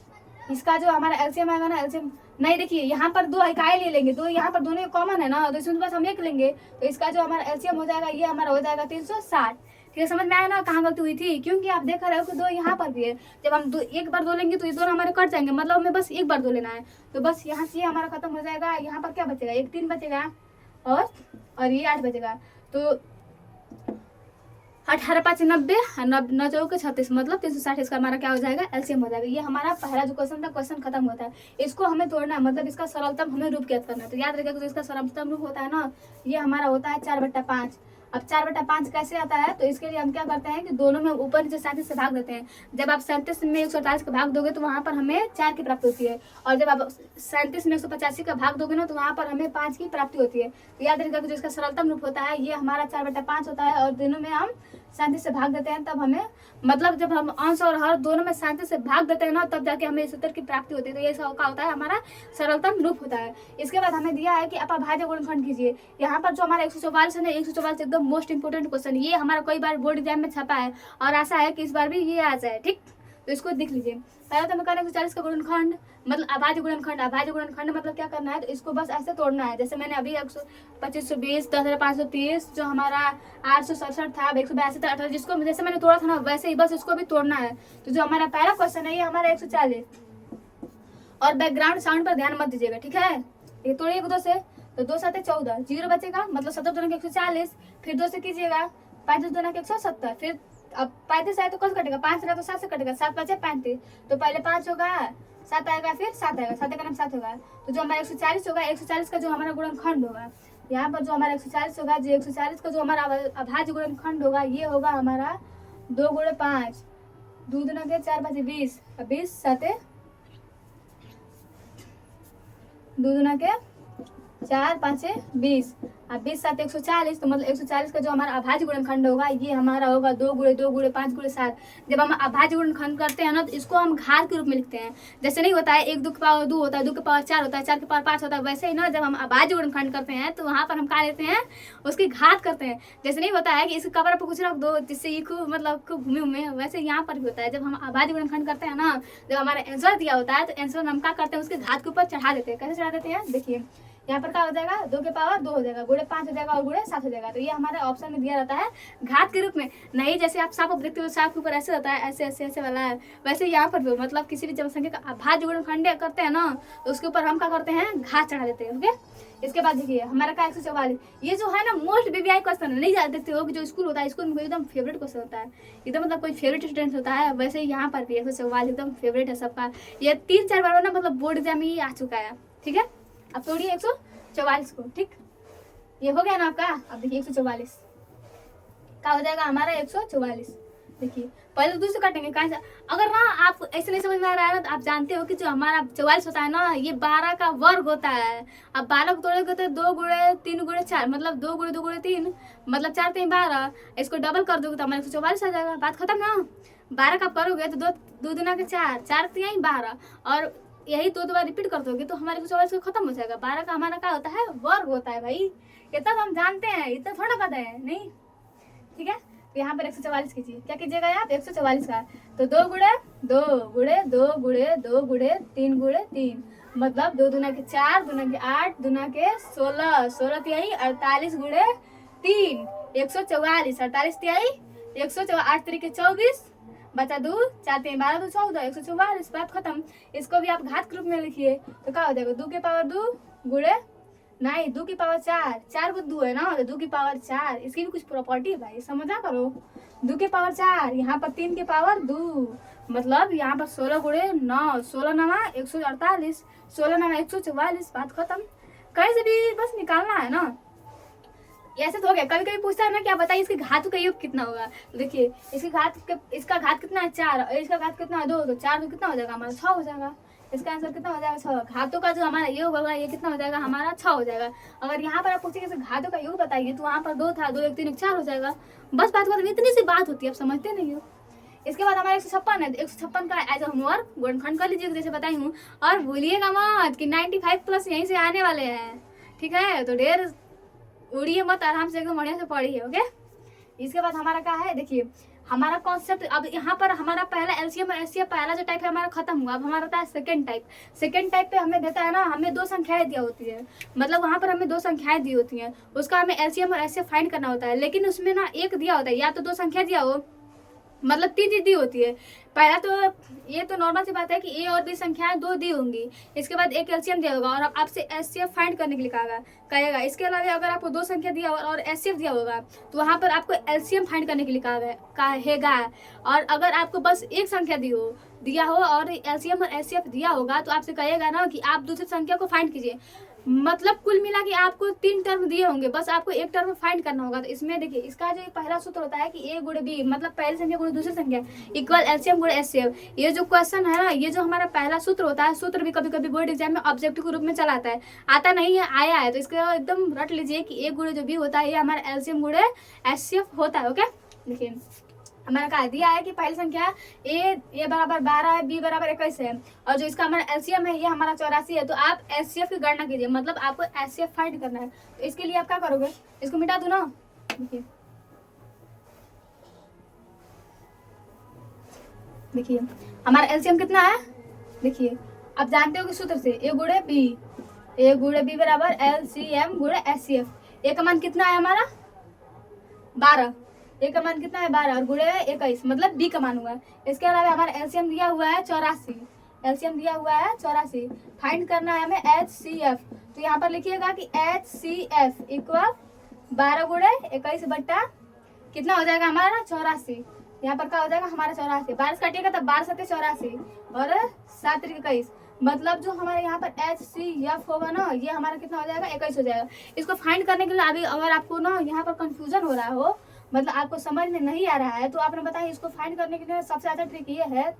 इसका जो हमारा LCM आएगा ना, LCM नहीं, देखिए यहाँ पर 2 इकाई ले लेंगे, 2 यहाँ पर दोनों कॉमन है ना, तो इसमें बस हम 1 लेंगे, तो इसका जो हमारा LCM हो जाएगा ये हमारा हो जाएगा 360। ठीक है, समझ में आया ना कहाँ गलती हुई थी? क्योंकि आप देख रहे हो कि 2 यहाँ पर भी है, जब हम 1 बार 2 लेंगे तो ये दोनों हमारे कट जाएंगे, मतलब हमें बस 1 बार 2 लेना है, तो बस यहाँ से हमारा खत्म हो जाएगा। यहाँ पर क्या बचेगा? 1 3 बचेगा और ये 8 बचेगा, तो 18 5 90, 9 चौके 36, मतलब 360। इसका हमारा क्या हो जाएगा? LCM हो जाएगा। ये हमारा पहला जो क्वेश्चन था, क्वेश्चन खत्म होता है। इसको हमें तोड़ना है, मतलब इसका सरलतम हमें रूप ज्ञात करना है। तो याद रखिएगा, तो इसका सरलतम रूप होता है ना, ये हमारा होता है 4/5। अब 4/5 कैसे आता है? तो इसके लिए हम क्या करते हैं कि दोनों में ऊपर नीचे 37 से भाग देते हैं। जब आप 37 में 148 का भाग दोगे तो वहाँ पर हमें 4 की प्राप्ति होती है, और जब आप 37 में 185 का भाग दोगे ना तो वहाँ पर हमें 5 की प्राप्ति होती है। तो याद रखिएगा कि जो इसका सरलतम रूप होता है ये हमारा 4/5 होता है, और दोनों में हम शांति से भाग देते हैं तब हमें, मतलब जब हम अंश और हर दोनों में शांति से भाग देते हैं ना, तब जाके हमें इस उत्तर की प्राप्ति होती है। तो ये क्या होता है, हमारा सरलतम रूप होता है। इसके बाद हमें दिया है कि अभाज्य गुणनखंड कीजिए। यहाँ पर जो हमारा 144 है ना, 144 एकदम मोस्ट इंपोर्टेंट क्वेश्चन, ये हमारा कई बार बोर्ड एग्जाम में छपा है और आशा है कि इस बार भी ये आ जाए। ठीक, तो इसको देख लीजिए। पहले तो हमें करना है 140 का गुणनखंड, मतलब अभाज्य गुणनखंड। अभाज्य गुणनखंड मतलब क्या करना है, तो इसको बस ऐसे तोड़ना है। जैसे मैंने अभी 2520, 10,530, जो हमारा 867 था, 182 था, 18, जिसको जैसे मैंने तोड़ा था ना, वैसे ही बस इसको भी तोड़ना है। तो जो हमारा पहला क्वेश्चन है ये हमारा 140। और बैकग्राउंड साउंड पर ध्यान मत दीजिएगा, ठीक है। ये तोड़िए 2 से, तो 2 7 14, 0 बचेगा, मतलब 17 दूना के 140, फिर 2 से कीजिएगा, 35 दूना के 170, फिर अब 35 आए तो कौन कटेगा, 5 रहा तो 7 से कटेगा, 7 बचे 35, तो पहले 5 होगा, 7 आएगा, फिर 7 आएगा, 7 का नाम 7 होगा। तो जो हमारा 140 होगा, 140 का जो हमारा गुणनखंड होगा, यहाँ पर जो हमारा 140 होगा, जो 140 का जो हमारा अभाज्य गुणनखंड होगा, ये होगा हमारा 2 गुणे 5, 2 दूना के 4 5 20, 20 7 2 दूना के 4 5 20, अब 20 7 140, तो मतलब 140 का जो हमारा अभाज्य गुणनखंड होगा, ये हमारा होगा 2 गुणे 2 गुणे 5 गुणे 7। जब हम अभाज्य गुणनखंड करते हैं ना, तो इसको हम घात के रूप में लिखते हैं। जैसे नहीं होता है 1 2 की पावर 2 होता है, 2 की पावर 4 होता है, 4 की पावर 5 होता है, वैसे ही ना जब हम अभाज्य गुणनखंड करते हैं तो वहाँ पर हम क्या लेते हैं, उसकी घात करते हैं। जैसे नहीं होता है कि इसके कवर पर कुछ रख दो जिससे ये खूब मतलब खूब घूमे हुए, वैसे यहाँ पर भी होता है। जब हम अभाज्य गुणनखंड करते हैं ना, जब हमारा आंसर दिया होता है, तो आंसर हम क्या करते हैं, उसके घात के ऊपर चढ़ा देते हैं। कैसे चढ़ा देते हैं, देखिए यहाँ पर क्या हो जाएगा, 2 के पावर 2 हो जाएगा, गुणे 5 हो जाएगा और गुणे 7 हो जाएगा। तो ये हमारे ऑप्शन में दिया रहता है घात के रूप में, नहीं जैसे आप साफ देखते हो, साफ के ऊपर ऐसे रहता है, ऐसे ऐसे ऐसे वाला है, वैसे यहाँ पर भी मतलब किसी भी जब संख्या का अभाज्य गुणनखंड करते हैं ना, तो उसके ऊपर हम क्या करते हैं, घात चढ़ा देते हैं। ओके, इसके बाद देखिए हमारा का 144, ये जो है ना मोस्ट बीबीआई क्वेश्चन है, नहीं जान देखते हो कि जो स्कूल होता है, स्कूल में एकदम फेवरेट क्वेश्चन होता है, एकदम मतलब कोई फेवरेट स्टूडेंट होता है, वैसे ही यहाँ पर भी 144 एकदम फेवरेट है सबका। ये 3-4 बार ना मतलब बोर्ड एग्जाम में ही आ चुका है। ठीक है, अब तोड़िए 144 को। ठीक, ये हो गया ना आपका। अब देखिए 144 क्या हो जाएगा हमारा, 144। देखिए पहले तो 2 से काटेंगे, कहाँ से, अगर ना आप ऐसे नहीं समझ में आ रहा है ना, तो आप जानते हो कि जो हमारा 44 होता है ना, ये 12 का वर्ग होता है। अब 12 को तोड़ोगे तो 2 गुणे 3 गुणे 4, मतलब 2 गुणे 2 गुणे 3, मतलब 4 3 12, इसको डबल कर दोगे तो हमारा 144 आ जाएगा। बात खत्म ना। 12 का करोगे तो 2 दूना के 4, 4 3 12, और यही 2 बार रिपीट कर दोगे तो हमारे 144 खत्म हो जाएगा। 12 का हमारा क्या होता है, वर्ग होता है भाई। इतना तो हम जानते हैं, इतना थोड़ा पता है नहीं। ठीक है, तो यहाँ पर 144 कीजिए। क्या कीजिएगा आप, 144 का, तो 2 गुणे 2 गुणे 2 गुणे 2 गुणे 3 गुणे 3, मतलब 2 दूना के 4, दूना के 8, दूना के 16, 16 तिहाई 48 गुणे 3, 144, 48 तिहाई 144, 8 तरीके 24, बचा 2, 4 3 12, 2 14, 144। बात खत्म। इसको भी आप घात के रूप में लिखिए, तो क्या हो जाएगा, 2 के पावर 2 गुणे, नहीं 2 की पावर 4, 4 को 2 है ना, तो 2 की पावर 4, इसकी भी कुछ प्रॉपर्टी है भाई, समझा करो। 2 के पावर 4, यहाँ पर 3 के पावर 2, मतलब यहाँ पर 16 गुणे 9, 16 9 148, 16 9 144। बात खत्म। कहीं से भी बस निकालना है ना, ऐसे तो हो गया। कभी कभी पूछता है ना, क्या बताइए इसके घात का योग कितना होगा। तो देखिए इसका घात कितना है, 4, और इसका घात कितना है, 2, तो 4 तो कितना हो जाएगा हमारा, 6 हो जाएगा। इसका आंसर कितना हो जाएगा, 6। घातों का जो हमारा योग होगा, ये कितना हो जाएगा हमारा, 6 हो जाएगा। अगर यहाँ पर आप पूछेंगे घातों का योग बताइए, तो वहाँ पर 2 था, 2 1 3 1 4 हो जाएगा। बस बात खत्म। इतनी सी बात होती है, आप समझते नहीं हो। इसके बाद हमारा 156 है, 156 का एज होमवर्क गुणनखंड कर लीजिए जैसे बताई हूँ, और भूलिएगा मत कि 95+ यहीं से आने वाले हैं। ठीक है, तो ढेर उड़िए मत, आराम से एकदम बढ़िया से पढ़िए। ओके, इसके बाद हमारा क्या है, देखिए हमारा कॉन्सेप्ट। अब यहाँ पर हमारा पहला एलसीएम और एचसीएफ पहला जो टाइप है हमारा खत्म हुआ। अब हमारा होता है सेकंड टाइप। सेकंड टाइप पे हमें देता है ना, हमें 2 संख्याएं दिया होती है, मतलब वहाँ पर हमें 2 संख्याएं दी होती हैं, उसका हमें एलसीएम और एचसीएफ फाइंड करना होता है। लेकिन उसमें ना एक दिया होता है, या तो 2 संख्या दिया हो, मतलब 3 चीज दी होती है। पहला तो ये तो नॉर्मल सी बात है कि ए और बी संख्याएं 2 दी होंगी, इसके बाद एक एलसीएम दिया होगा और अब आपसे एचसीएफ फाइंड करने के लिए कहेगा। इसके अलावा अगर आपको 2 संख्या दिया और एचसीएफ दिया होगा, तो वहाँ पर आपको एलसीएम फाइंड करने के लिए कहेगा। और अगर आपको बस एक संख्या दिया हो और एलसीएम और एचसीएफ दिया होगा, तो आपसे कहेगा ना कि आप दूसरी संख्या को फाइंड कीजिए। मतलब कुल मिला के आपको 3 टर्म दिए होंगे, बस आपको एक टर्म फाइंड करना होगा। तो इसमें देखिए इसका जो पहला सूत्र होता है कि ए गुणे बी, मतलब पहली संख्या गुणे दूसरी संख्या इक्वल एलसीएम गुणे एचसीएफ। ये जो क्वेश्चन है ना, ये जो हमारा पहला सूत्र होता है, सूत्र भी कभी कभी बोर्ड एग्जाम में ऑब्जेक्टिव के रूप में चला आता है, आता नहीं है, आया है। तो इसको एकदम रट लीजिए कि ए गुणे जो बी होता है, ये हमारा एलसीएम गुणे एचसीएफ होता है। ओके, देखिए हमारा कहा दिया है कि पहली संख्या ए बराबर 12 है, बी बराबर 21 है, और जो इसका हमारा एलसीएम है ये हमारा 84 है। तो आप एचसीएफ की गणना कीजिए, मतलब आपको एचसीएफ फाइंड करना है। तो इसके लिए आप क्या करोगे, इसको मिटा दो ना। देखिए हमारा एलसीएम कितना है, देखिए आप जानते हो कि सूत्र से ए गुणे बी बराबर एलसीएम गुणे एचसीएफ। ए का मान कितना है हमारा 12, ए का मान कितना है 12 और गुणे 21, मतलब बी का मान हुआ है। इसके अलावा हमारा एलसीएम दिया हुआ है 84, एलसीएम दिया हुआ है 84। फाइंड करना है हमें एचसीएफ। तो यहाँ पर लिखिएगा कि एचसीएफ इक्वल 12 गुणे 21 बट्टा कितना हो जाएगा हमारा 84। यहाँ पर क्या हो जाएगा हमारा 84, 12 से काटिएगा तब 12 7 84 और 7 21, मतलब जो हमारे यहाँ पर एचसीएफ होगा ना ये हमारा कितना हो जाएगा 21 हो जाएगा। इसको फाइंड करने के लिए अभी अगर आपको ना यहाँ पर कंफ्यूजन हो रहा हो, मतलब आपको समझ में नहीं आ रहा है, तो आपने बताया इसको फाइंड करने के लिए सबसे अच्छा ट्रिक ये है,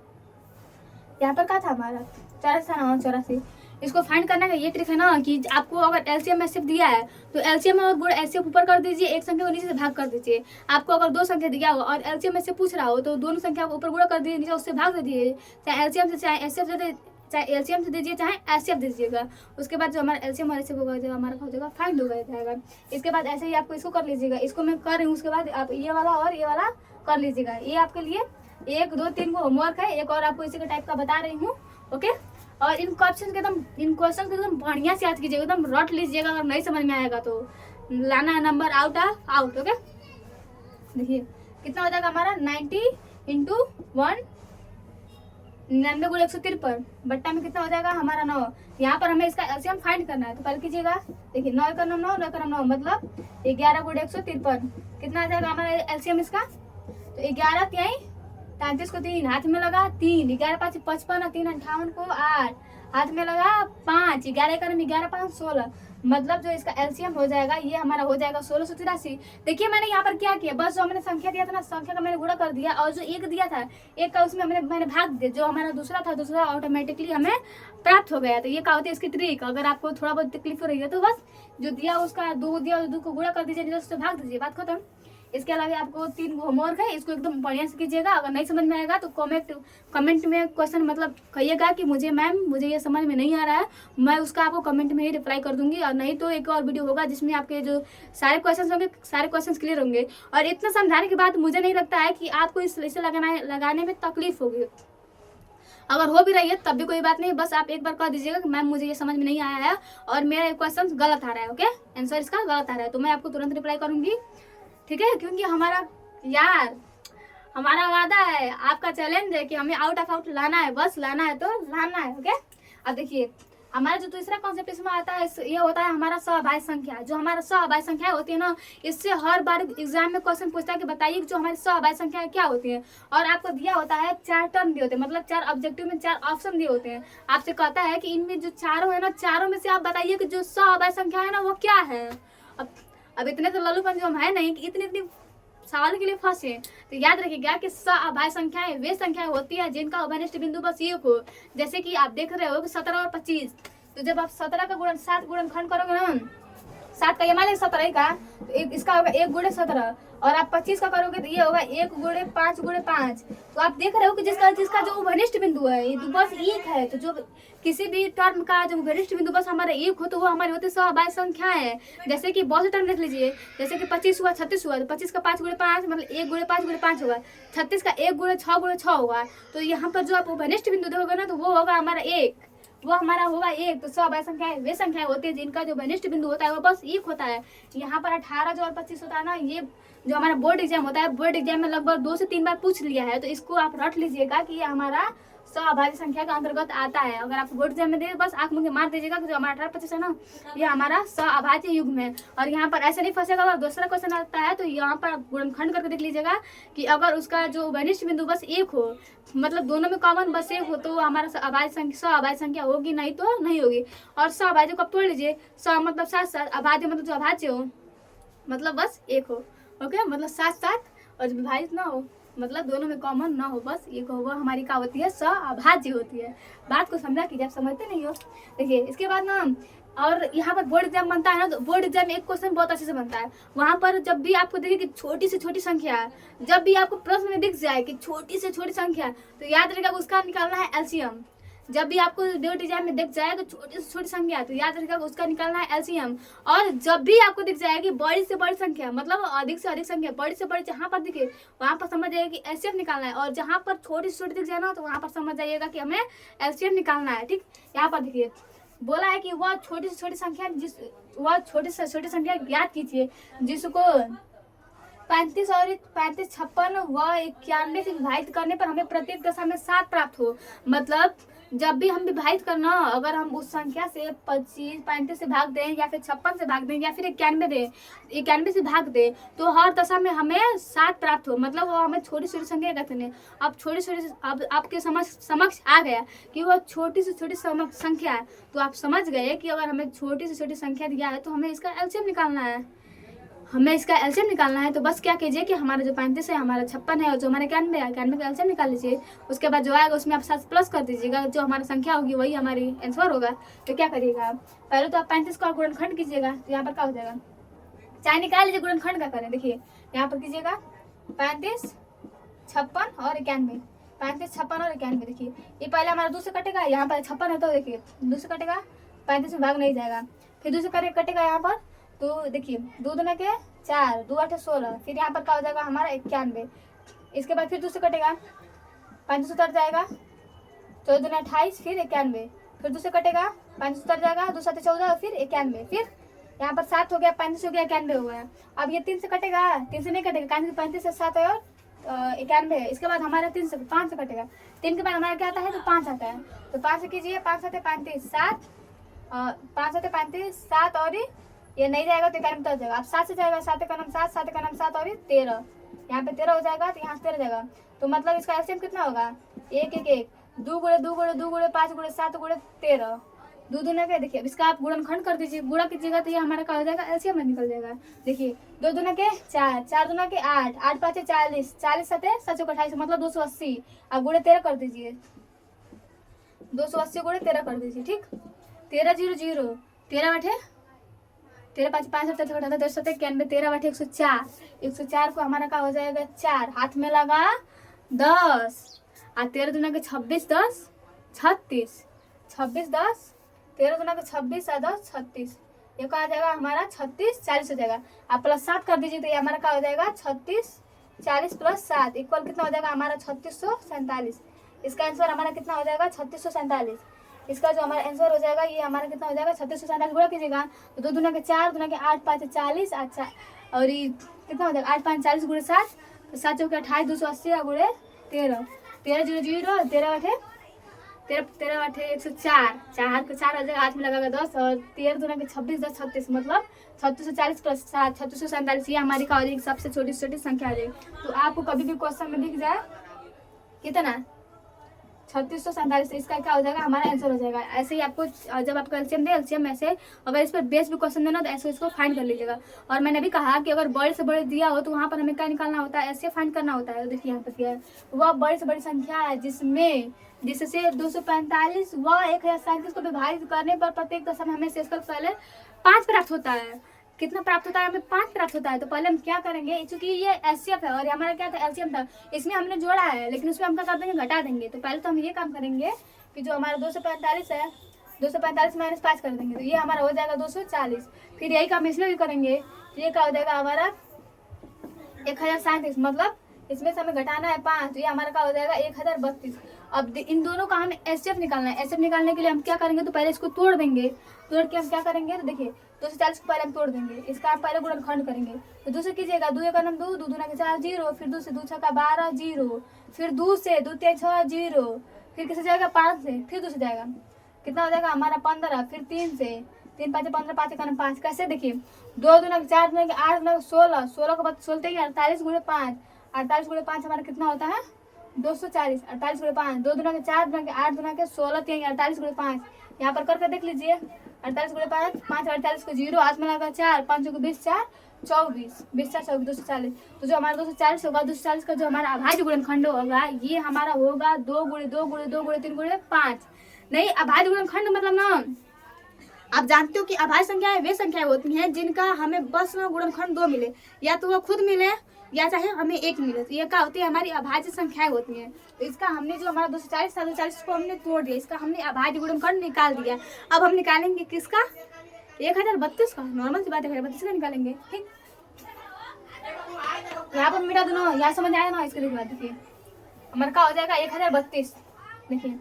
यहाँ पर क्या था हमारा 84 था ना 84। इसको फाइंड करने का ये ट्रिक है ना कि आपको अगर एलसीएम एचसीएफ दिया है तो एलसीएम और गुण एचसीएफ ऊपर कर दीजिए, एक संख्या को नीचे से भाग कर दीजिए। आपको अगर 2 संख्या दिया हो और एलसीएम एचसीएफ पूछ रहा हो तो दोनों संख्या को ऊपर गुणा कर दीजिए, नीचे उससे भाग दीजिए, चाहे एलसीएम से चाहे एचसीएफ से, चाहे एलसीएम से दीजिए चाहे एचसीएफ दीजिएगा। उसके बाद जो हमारा एलसीएम और एचसीएफ होगा जो हमारा हो जाएगा फाइंड हो जाएगा। इसके बाद ऐसे ही आपको इसको कर लीजिएगा, इसको मैं कर रही हूँ, उसके बाद आप ये वाला और ये वाला कर लीजिएगा। ये आपके लिए 1 2 3 को होमवर्क है, एक और आपको इसी के टाइप का बता रही हूँ। ओके, और इन क्वेश्चन के एकदम बढ़िया से याद कीजिएगा, एकदम रट लीजिएगा। अगर नहीं समझ में आएगा तो लाना है नंबर आउट। ओके, देखिए कितना हो जाएगा हमारा 90 इंटू 1 99 गुणे 153 बट्टा में कितना हो जाएगा हमारा 9। यहाँ पर हमें इसका एलसीएम फाइंड करना है, तो कर कीजिएगा। देखिए 9 का 9 9 का 9 मतलब 11 गुणे 153 कितना आ जाएगा हमारा एलसीएम इसका। तो 11 त्याई 33 को 3 हाथ में लगा 3, 11 5 55 और 3 58 को 8 हाथ में लगा 5, 11 का 11 5 16, मतलब जो इसका एलसीएम हो जाएगा ये हमारा हो जाएगा 1683। देखिए मैंने यहाँ पर क्या किया, बस जो मैंने संख्या दिया था ना संख्या का मैंने गुणा कर दिया, और जो एक दिया था एक का उसमें मैंने भाग दिया, जो हमारा दूसरा था दूसरा ऑटोमेटिकली हमें प्राप्त हो गया। तो ये क्या होती है इसकी ट्रिक। अगर आपको थोड़ा बहुत तकलीफ हो रही है तो बस जो दिया उसका 2 दिया, 2 को गुणा कर दीजिए, उससे भाग दीजिए, बात खत्म। इसके अलावा आपको 3 होमवर्क है, इसको एकदम बढ़िया से कीजिएगा। अगर नहीं समझ में आएगा तो कमेंट में क्वेश्चन मतलब कहिएगा कि मुझे मैम मुझे ये समझ में नहीं आ रहा है, मैं उसका आपको कमेंट में ही रिप्लाई कर दूंगी। और नहीं तो एक और वीडियो होगा जिसमें आपके जो सारे क्वेश्चन होंगे सारे क्वेश्चन क्लियर होंगे। और इतना समझाने के बाद मुझे नहीं लगता है कि आपको इसे लगाने में तकलीफ होगी। अगर हो भी रही है तब भी कोई बात नहीं, बस आप एक बार कह दीजिएगा कि मैम मुझे ये समझ में नहीं आया है और मेरा क्वेश्चन गलत आ रहा है। ओके, आंसर इसका गलत आ रहा है तो मैं आपको तुरंत रिप्लाई करूंगी, ठीक है। क्योंकि हमारा वादा है, आपका चैलेंज है कि हमें आउट लाना है, बस लाना है तो लाना है। ओके, अब देखिए हमारा जो दूसरा कॉन्सेप्ट इसमें आता है ये होता है हमारा सहअभाज्य संख्या। जो हमारा सहअभाज्य संख्या होती है ना, इससे हर बार एग्जाम में क्वेश्चन पूछता है कि बताइए जो हमारी सहअभाज्य संख्या क्या होती है। और आपको दिया होता है 4 टर्म दिए होते हैं, मतलब 4 ऑब्जेक्टिव में 4 ऑप्शन दिए होते हैं। आपसे कहता है कि इनमें जो चारों है ना, चारों में से आप बताइए कि जो सहअभाज्य संख्या है ना वो क्या है। अब इतने तो लल्लूपन जो हम है नहीं कि इतनी सवाल के लिए फंसे। तो याद रखिएगा कि सहअभाज्य संख्याएं वे संख्याएं होती है जिनका उभयनिष्ठ बिंदु बस एक हो। जैसे कि आप देख रहे हो कि 17 और 25, तो जब आप 17 का गुणन 7 गुणनखंड करोगे ना, 7 का ये मान लीजिए 17 का, तो इसका होगा 1 गुणे 17, और आप 25 का करोगे तो ये होगा 1 गुणे 5 गुणे 5। तो आप देख रहे हो कि जिसका जो उभयनिष्ठ बिंदु है ये बस एक है। तो जो किसी भी टर्म का जो उभयनिष्ठ बिंदु बस हमारा एक हो तो वो हमारे होते सहअभाज्य संख्या है। जैसे कि बहुत से टर्म देख लीजिए, जैसे कि 25 हुआ 36 हुआ, तो 25 का 5 गुणे 5 मतलब 1 गुणे 5 गुणे 5 होगा। 36 का 1 गुणे 6 होगा। तो यहाँ पर जो आप उभयनिष्ठ बिंदु देखोगे ना तो वो होगा हमारा 1, वो हमारा होगा 1। तो सहअभाज्य संख्याएं वे संख्याएं होती है जिनका जो उभयनिष्ठ बिंदु होता है वो बस 1 होता है। यहाँ पर 18 जो और 25 होता है ना, ये जो हमारा बोर्ड एग्जाम होता है, बोर्ड एग्जाम में लगभग 2 से 3 बार पूछ लिया है। तो इसको आप रट लीजिएगा कि ये हमारा सहअभाज्य संख्या का अंतर्गत आता है। अगर आप बोर्ड एग्जाम में दे बस आंख मुझे मार दीजिएगा कि जो हमारा 18 25 है ना ये हमारा सहअभाज्य युग्म है। और यहाँ पर ऐसे नहीं फंसेगा। अगर दूसरा क्वेश्चन आता है तो यहाँ पर गुणनखंड करके देख लीजिएगा कि अगर उसका जो उभयनिष्ठ बिंदु बस 1 हो, मतलब दोनों में कॉमन बस 1 हो, तो हमारा सहअभाज्य संख्या होगी, नहीं तो नहीं होगी। और सहअभाज्य को आप तोड़ लीजिए, सह मतलब 7 अभाज्य मतलब जो अभाज्य हो मतलब बस 1 हो। ओके, मतलब 7 और विभाजित ना हो, मतलब दोनों में कॉमन ना हो, बस एक होगा हमारी क्या होती है सहअभाज्य होती है। बात को समझा कीजिए, आप समझते नहीं हो। देखिए इसके बाद ना और यहाँ पर बोर्ड एग्जाम बनता है ना, तो बोर्ड एग्जाम एक क्वेश्चन बहुत अच्छे से बनता है। वहाँ पर जब भी आपको देखिए कि छोटी से छोटी संख्या है, जब भी आपको प्रश्न में दिख जाए कि छोटी से छोटी संख्या, तो याद रखेगा उसका निकालना है एलसीएम। जब भी आपको बोर्ड एग्जाम में दिख जाए तो छोटी से छोटी संख्या, तो याद रखेगा उसका निकालना है एलसीएम। और जब भी आपको दिख जाएगी बड़ी से बड़ी संख्या, मतलब अधिक से अधिक संख्या, बड़ी से बड़ी जहाँ पर दिखे वहाँ पर समझ जाइए कि एलसीएम निकालना है। और जहाँ पर छोटी से छोटी दिख जाए ना, तो वहाँ पर समझ जाइएगा कि हमें एलसीएम निकालना है। ठीक, यहाँ पर देखिए बोला है कि वह छोटी से छोटी संख्या वह छोटी से छोटी संख्या याद कीजिए जिसको 35 और 35, 56 व 91 से विभाजित करने पर हमें प्रत्येक दशा में 7 प्राप्त हो। मतलब जब भी हम विभाजित करना, अगर हम उस संख्या से 25, 35 से भाग दें या फिर 56 से भाग दें या फिर 91 से भाग दें, तो हर दशा में हमें 7 प्राप्त हो। मतलब वो हमें छोटी छोटी संख्या कहते हैं। अब छोटी छोटी, अब आपके समक्ष आ गया कि वह छोटी से छोटी संख्या है, तो आप समझ गए कि अगर हमें छोटी से छोटी संख्या दिया है तो हमें इसका एलसीएम निकालना है। तो बस क्या कीजिए कि हमारा जो 35 है, हमारा 56 है और जो हमारा 91 है, 91 का एलसीएम निकाल लीजिए। उसके बाद जो आएगा उसमें आप 7 प्लस कर दीजिएगा, जो हमारा संख्या होगी वही हमारी आंसर होगा। तो क्या करिएगा, पहले तो आप 35 का गुणनखंड कीजिएगा, तो यहाँ पर क्या हो जाएगा, चाहे निकाल लीजिए गुणनखंड का करें। देखिए यहाँ पर कीजिएगा 35, 56 और 91, 35, 56 और 91। देखिए ये पहले हमारा 2 से कटेगा, यहाँ पर 56 है तो देखिए 2 से कटेगा, 35 में भाग नहीं जाएगा, फिर 2 से कटेगा यहाँ पर, तो देखिए 2 दूना के 4, 2 8 16, फिर यहाँ पर क्या हो जाएगा हमारा 91। इसके बाद फिर 2 से कटेगा, 35 उतर जाएगा, 14 दूना 28, फिर 91, फिर 2 से कटेगा, 35 उतर जाएगा, 2 7 14, फिर 91, फिर यहाँ पर 7 हो गया, 35 हो गया, 91 हो गया। अब ये 3 से कटेगा, 3 से नहीं कटेगा, 35 से 7 और 91 है। इसके बाद हमारा 5 से कटेगा, 3 के बाद हमारा क्या आता है, तो 5 आता है। तो 5 से कीजिए, 5 7 35, 7, 5 7 35, 7 और ये नहीं जाएगा तो 91 उतर जाएगा। अब 7 से जाएगा, 7 का नाम 7, 7 का नाम 7 और 13, यहाँ पे 13 हो जाएगा, तो यहाँ 13 जाएगा। तो मतलब इसका एलसीएम कितना होगा, 1 1 1, 2 गुणे 2 गुणे 2 गुणे 5 गुणे 7 गुणे 13, 2 दूना के। देखिए इसका आप गुणनखंड कर दीजिए, गुणा कीजिएगा तो ये हमारा क्या हो जाएगा, एलसीएम में निकल जाएगा। देखिए 2 दूना के 4, 4 दूना के 8, 8 5 40, 40 7 7 28, मतलब 280। अब गुणे 13 कर दीजिए, 280 गुणे 13 कर दीजिए। ठीक, 13 0 0, 13 8 13 5 5 7 8 10 7 91, 13 8 104, 104 को हमारा क्या हो जाएगा 4, हाथ में लगा 10, और 13 दूना के 26 10 36, 26 10, 13 दूना के 26 और 10 36, ये क्या आ जाएगा हमारा 36 40 हो जाएगा। आप प्लस 7 कर दीजिए तो ये हमारा क्या हो जाएगा 36 40 प्लस 7 इक्वल कितना हो जाएगा हमारा 3647। इसका आंसर हमारा कितना हो जाएगा 3647। इसका जो हमारा आंसर हो जाएगा ये हमारा कितना हो जाएगा 3647। गुणा कीजिएगा तो 2 दूना के 4, दूना के 8 5 40, अच्छा और ये कितना हो जाएगा 8 5 40 गुणे 7, तो 7 चौके 28, 280 गुणे 13, 13 0 0, 13 8 13 8 104, 4 को 4 हो जाएगा, हाथ में लगाएगा 10 और 13 दूना के 26 10 36, मतलब 3640 प्लस 7 3647। ये हमारी क्या हो जाएगी सबसे छोटी छोटी संख्या आ जाएगी। तो आपको कभी भी क्वेश्चन में दिख जाए कितना 3647, इसका क्या हो जाएगा हमारा आंसर हो जाएगा। ऐसे ही आपको जब आपको एलसीएम दे, एलसीएम ऐसे अगर इस पर बेस भी क्वेश्चन देना तो ऐसे इसको फाइंड कर लीजिएगा। और मैंने भी कहा कि अगर बड़े से बड़े दिया हो तो वहाँ पर हमें क्या निकालना होता है, ऐसे फाइंड करना होता है। तो देखिए यहाँ पर क्या है, वह बड़ी से बड़ी संख्या है जिससे 245 व 1037 को विभाजित करने पर प्रत्येक दशा में हमें शेषफल पहले 5 प्राप्त होता है। कितना प्राप्त होता है हमें 5 प्राप्त होता है। तो पहले हम क्या करेंगे, चूंकि ये एचसीएफ है और हमारा क्या था एलसीएम था, इसमें हमने जोड़ा है लेकिन उसमें हम क्या कर देंगे घटा देंगे। तो पहले तो हम ये काम करेंगे कि जो हमारा 245 है 245 माइनस 5 कर देंगे तो ये हमारा हो जाएगा 240। फिर यही काम इसमें भी करेंगे तो ये क्या हो जाएगा हमारा 1037, मतलब इसमें से हमें घटाना है 5 तो ये हमारा क्या हो जाएगा 1032। अब इन दोनों का हमें एचसीएफ निकालना है। एचसीएफ निकालने के लिए हम क्या करेंगे, तो पहले इसको तोड़ देंगे। तोड़ के हम क्या करेंगे, तो देखिए 240 को पहले हम तोड़ देंगे, इसका आप पहले गुणनखंड करेंगे। तो 2 से कीजिएगा, 2 का नाम 2, 2 दूना के 4 0, फिर 2 से 2 6 का 12 0, फिर 2 से 2 3 6 0, फिर किसे जाएगा 5 से, फिर 2 से जाएगा कितना हो जाएगा हमारा 15, फिर 3 से 3 5 15, 5 का नाम 5। कैसे देखिए 2 दूना के 4, दूना के 8, दूना के 16, 16 के बाद 16 48 गुणे 5, 48 गुणे 5 हमारा कितना होता है 240, 48 गुणे 5, 2 दूना के 4, दूना के 8, दूना के 16, 3 48 गुणे 5। यहाँ पर करके देख लीजिए 48 गुणे 5, 5 48 को 0, हाथ में लगा 4, 5 को 20 4 24, 20 4 24 240। तो जो हमारा 240 होगा, 240 का जो हमारा अभाज्य गुणनखंड होगा ये हमारा होगा 2 गुणे 2 गुणे 2 गुणे 3 गुणे 5। नहीं, अभाज्य गुणनखंड मतलब ना आप जानते हो कि अभाज्य संख्याएं वे संख्याएं होती हैं जिनका हमें बस में गुणनखंड 2 मिले, या तो वो खुद मिले या चाहे हमें 1 मिले, तो ये क्या होती है, हमारी अभाज्य संख्याएं होती हैं। तो इसका हमने जो हमारा 240 था, 240 को हमने तोड़ दिया, इसका हमने अभाज्य गुणनखंड निकाल दिया। अब हम निकालेंगे किसका, 1032 का। नॉर्मल सी बात है, 1032 का निकालेंगे। ठीक, यहाँ पर मिटा दो, यहाँ समझ आया ना। इसके बाद देखिए हमारा क्या हो जाएगा, 1032। देखिए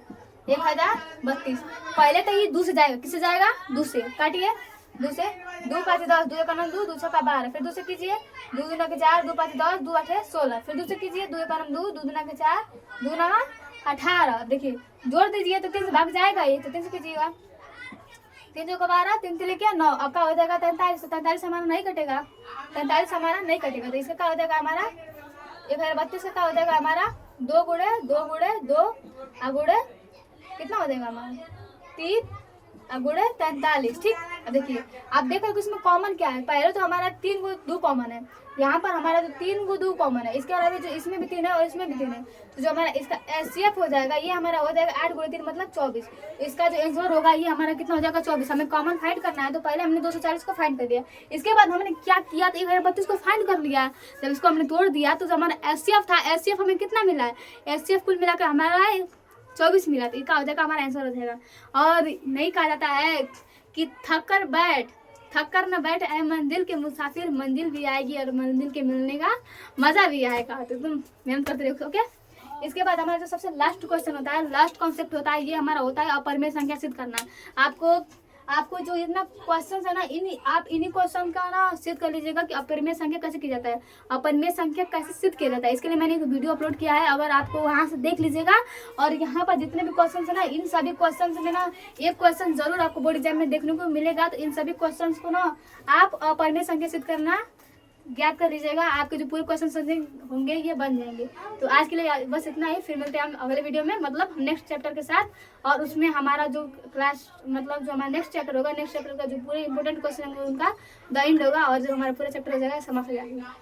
1032 पहले तो ये 2 से जाएगा, किससे जाएगा, 2 से। काटिए, 2 से, 2 5 10, 2 1 2, 2 6 12, फिर 2 से कीजिए, 2 2 के 4, 2 5 10, 2 8 16, फिर 2 से कीजिए, 2 1 2, 2 2 के 4, 2 9 18। देखिए जोड़ दीजिए तो 3 से भाग जाएगा ये, तो 3 से कीजिएगा, 3 2 12, 3 3 लेके 9। अब क्या हो जाएगा, 43। 43 हमारा नहीं कटेगा, 43 हमारा नहीं कटेगा, तो इसका क्या हो जाएगा हमारा 1032 का क्या हो जाएगा हमारा 2 गुणे 2 गुणे 2 गुणे कितना हो जाएगा हमारा 3 गुणे 43। ठीक, अब देखिए आप देखो कि इसमें कॉमन क्या है। पहले तो हमारा 3 को 2 कॉमन है, यहाँ पर हमारा जो 3 को 2 कॉमन है, इसके अलावा जो इसमें भी 3 है और इसमें भी 3 है, तो जो हमारा इसका एचसीएफ हो जाएगा, ये हमारा हो जाएगा 8 गुणे 3 मतलब 24। इसका जो आंसर होगा ये हमारा कितना हो जाएगा 24। हमें कॉमन फाइंड करना है, तो पहले हमने 240 को फाइंड कर दिया। इसके बाद हमने क्या किया, तो 1032 को फाइंड कर लिया। जब इसको हमने तोड़ दिया तो जो हमारा एचसीएफ था, एचसीएफ हमें कितना मिला है, एचसीएफ कुल मिलाकर हमारा 24 मिला। तो इसका हो जाएगा हमारा आंसर हो जाएगा। और नहीं कहा जाता है कि थक कर न बैठ ऐ मंजिल के मुसाफिर, मंजिल भी आएगी और मंजिल के मिलने का मजा भी आएगा। तो तुम मेहनत करते रहो। ओके, इसके बाद हमारा जो सबसे लास्ट क्वेश्चन होता है, लास्ट कॉन्सेप्ट होता है, ये हमारा होता है अपरिमेय संख्या सिद्ध करना। आपको जो इतना क्वेश्चन है ना, इन्हीं क्वेश्चन का ना सिद्ध कर लीजिएगा कि अपरिमेय संख्या कैसे की जाता है, अपरिमेय संख्या कैसे सिद्ध किया जाता है। इसके लिए मैंने एक वीडियो अपलोड किया है, अगर आपको वहां से देख लीजिएगा। और यहाँ पर जितने भी क्वेश्चन है ना, इन सभी क्वेश्चन में ना एक क्वेश्चन जरूर आपको बोर्ड एग्जाम में देखने को मिलेगा। तो इन सभी क्वेश्चन को ना आप अपरिमेय संख्या सिद्ध करना ज्ञात कर लीजिएगा, आपके जो पूरे क्वेश्चन होंगे ये बन जाएंगे। तो आज के लिए बस इतना ही, फिर मिलते हैं हम अगले वीडियो में, मतलब नेक्स्ट चैप्टर के साथ। और उसमें हमारा जो क्लास मतलब जो हमारा नेक्स्ट चैप्टर होगा, नेक्स्ट चैप्टर का जो पूरे इंपॉर्टेंट क्वेश्चन होंगे उनका द एंड होगा, और जो हमारा पूरा चैप्टर हो जाएगा समाप्त हो जाएगा।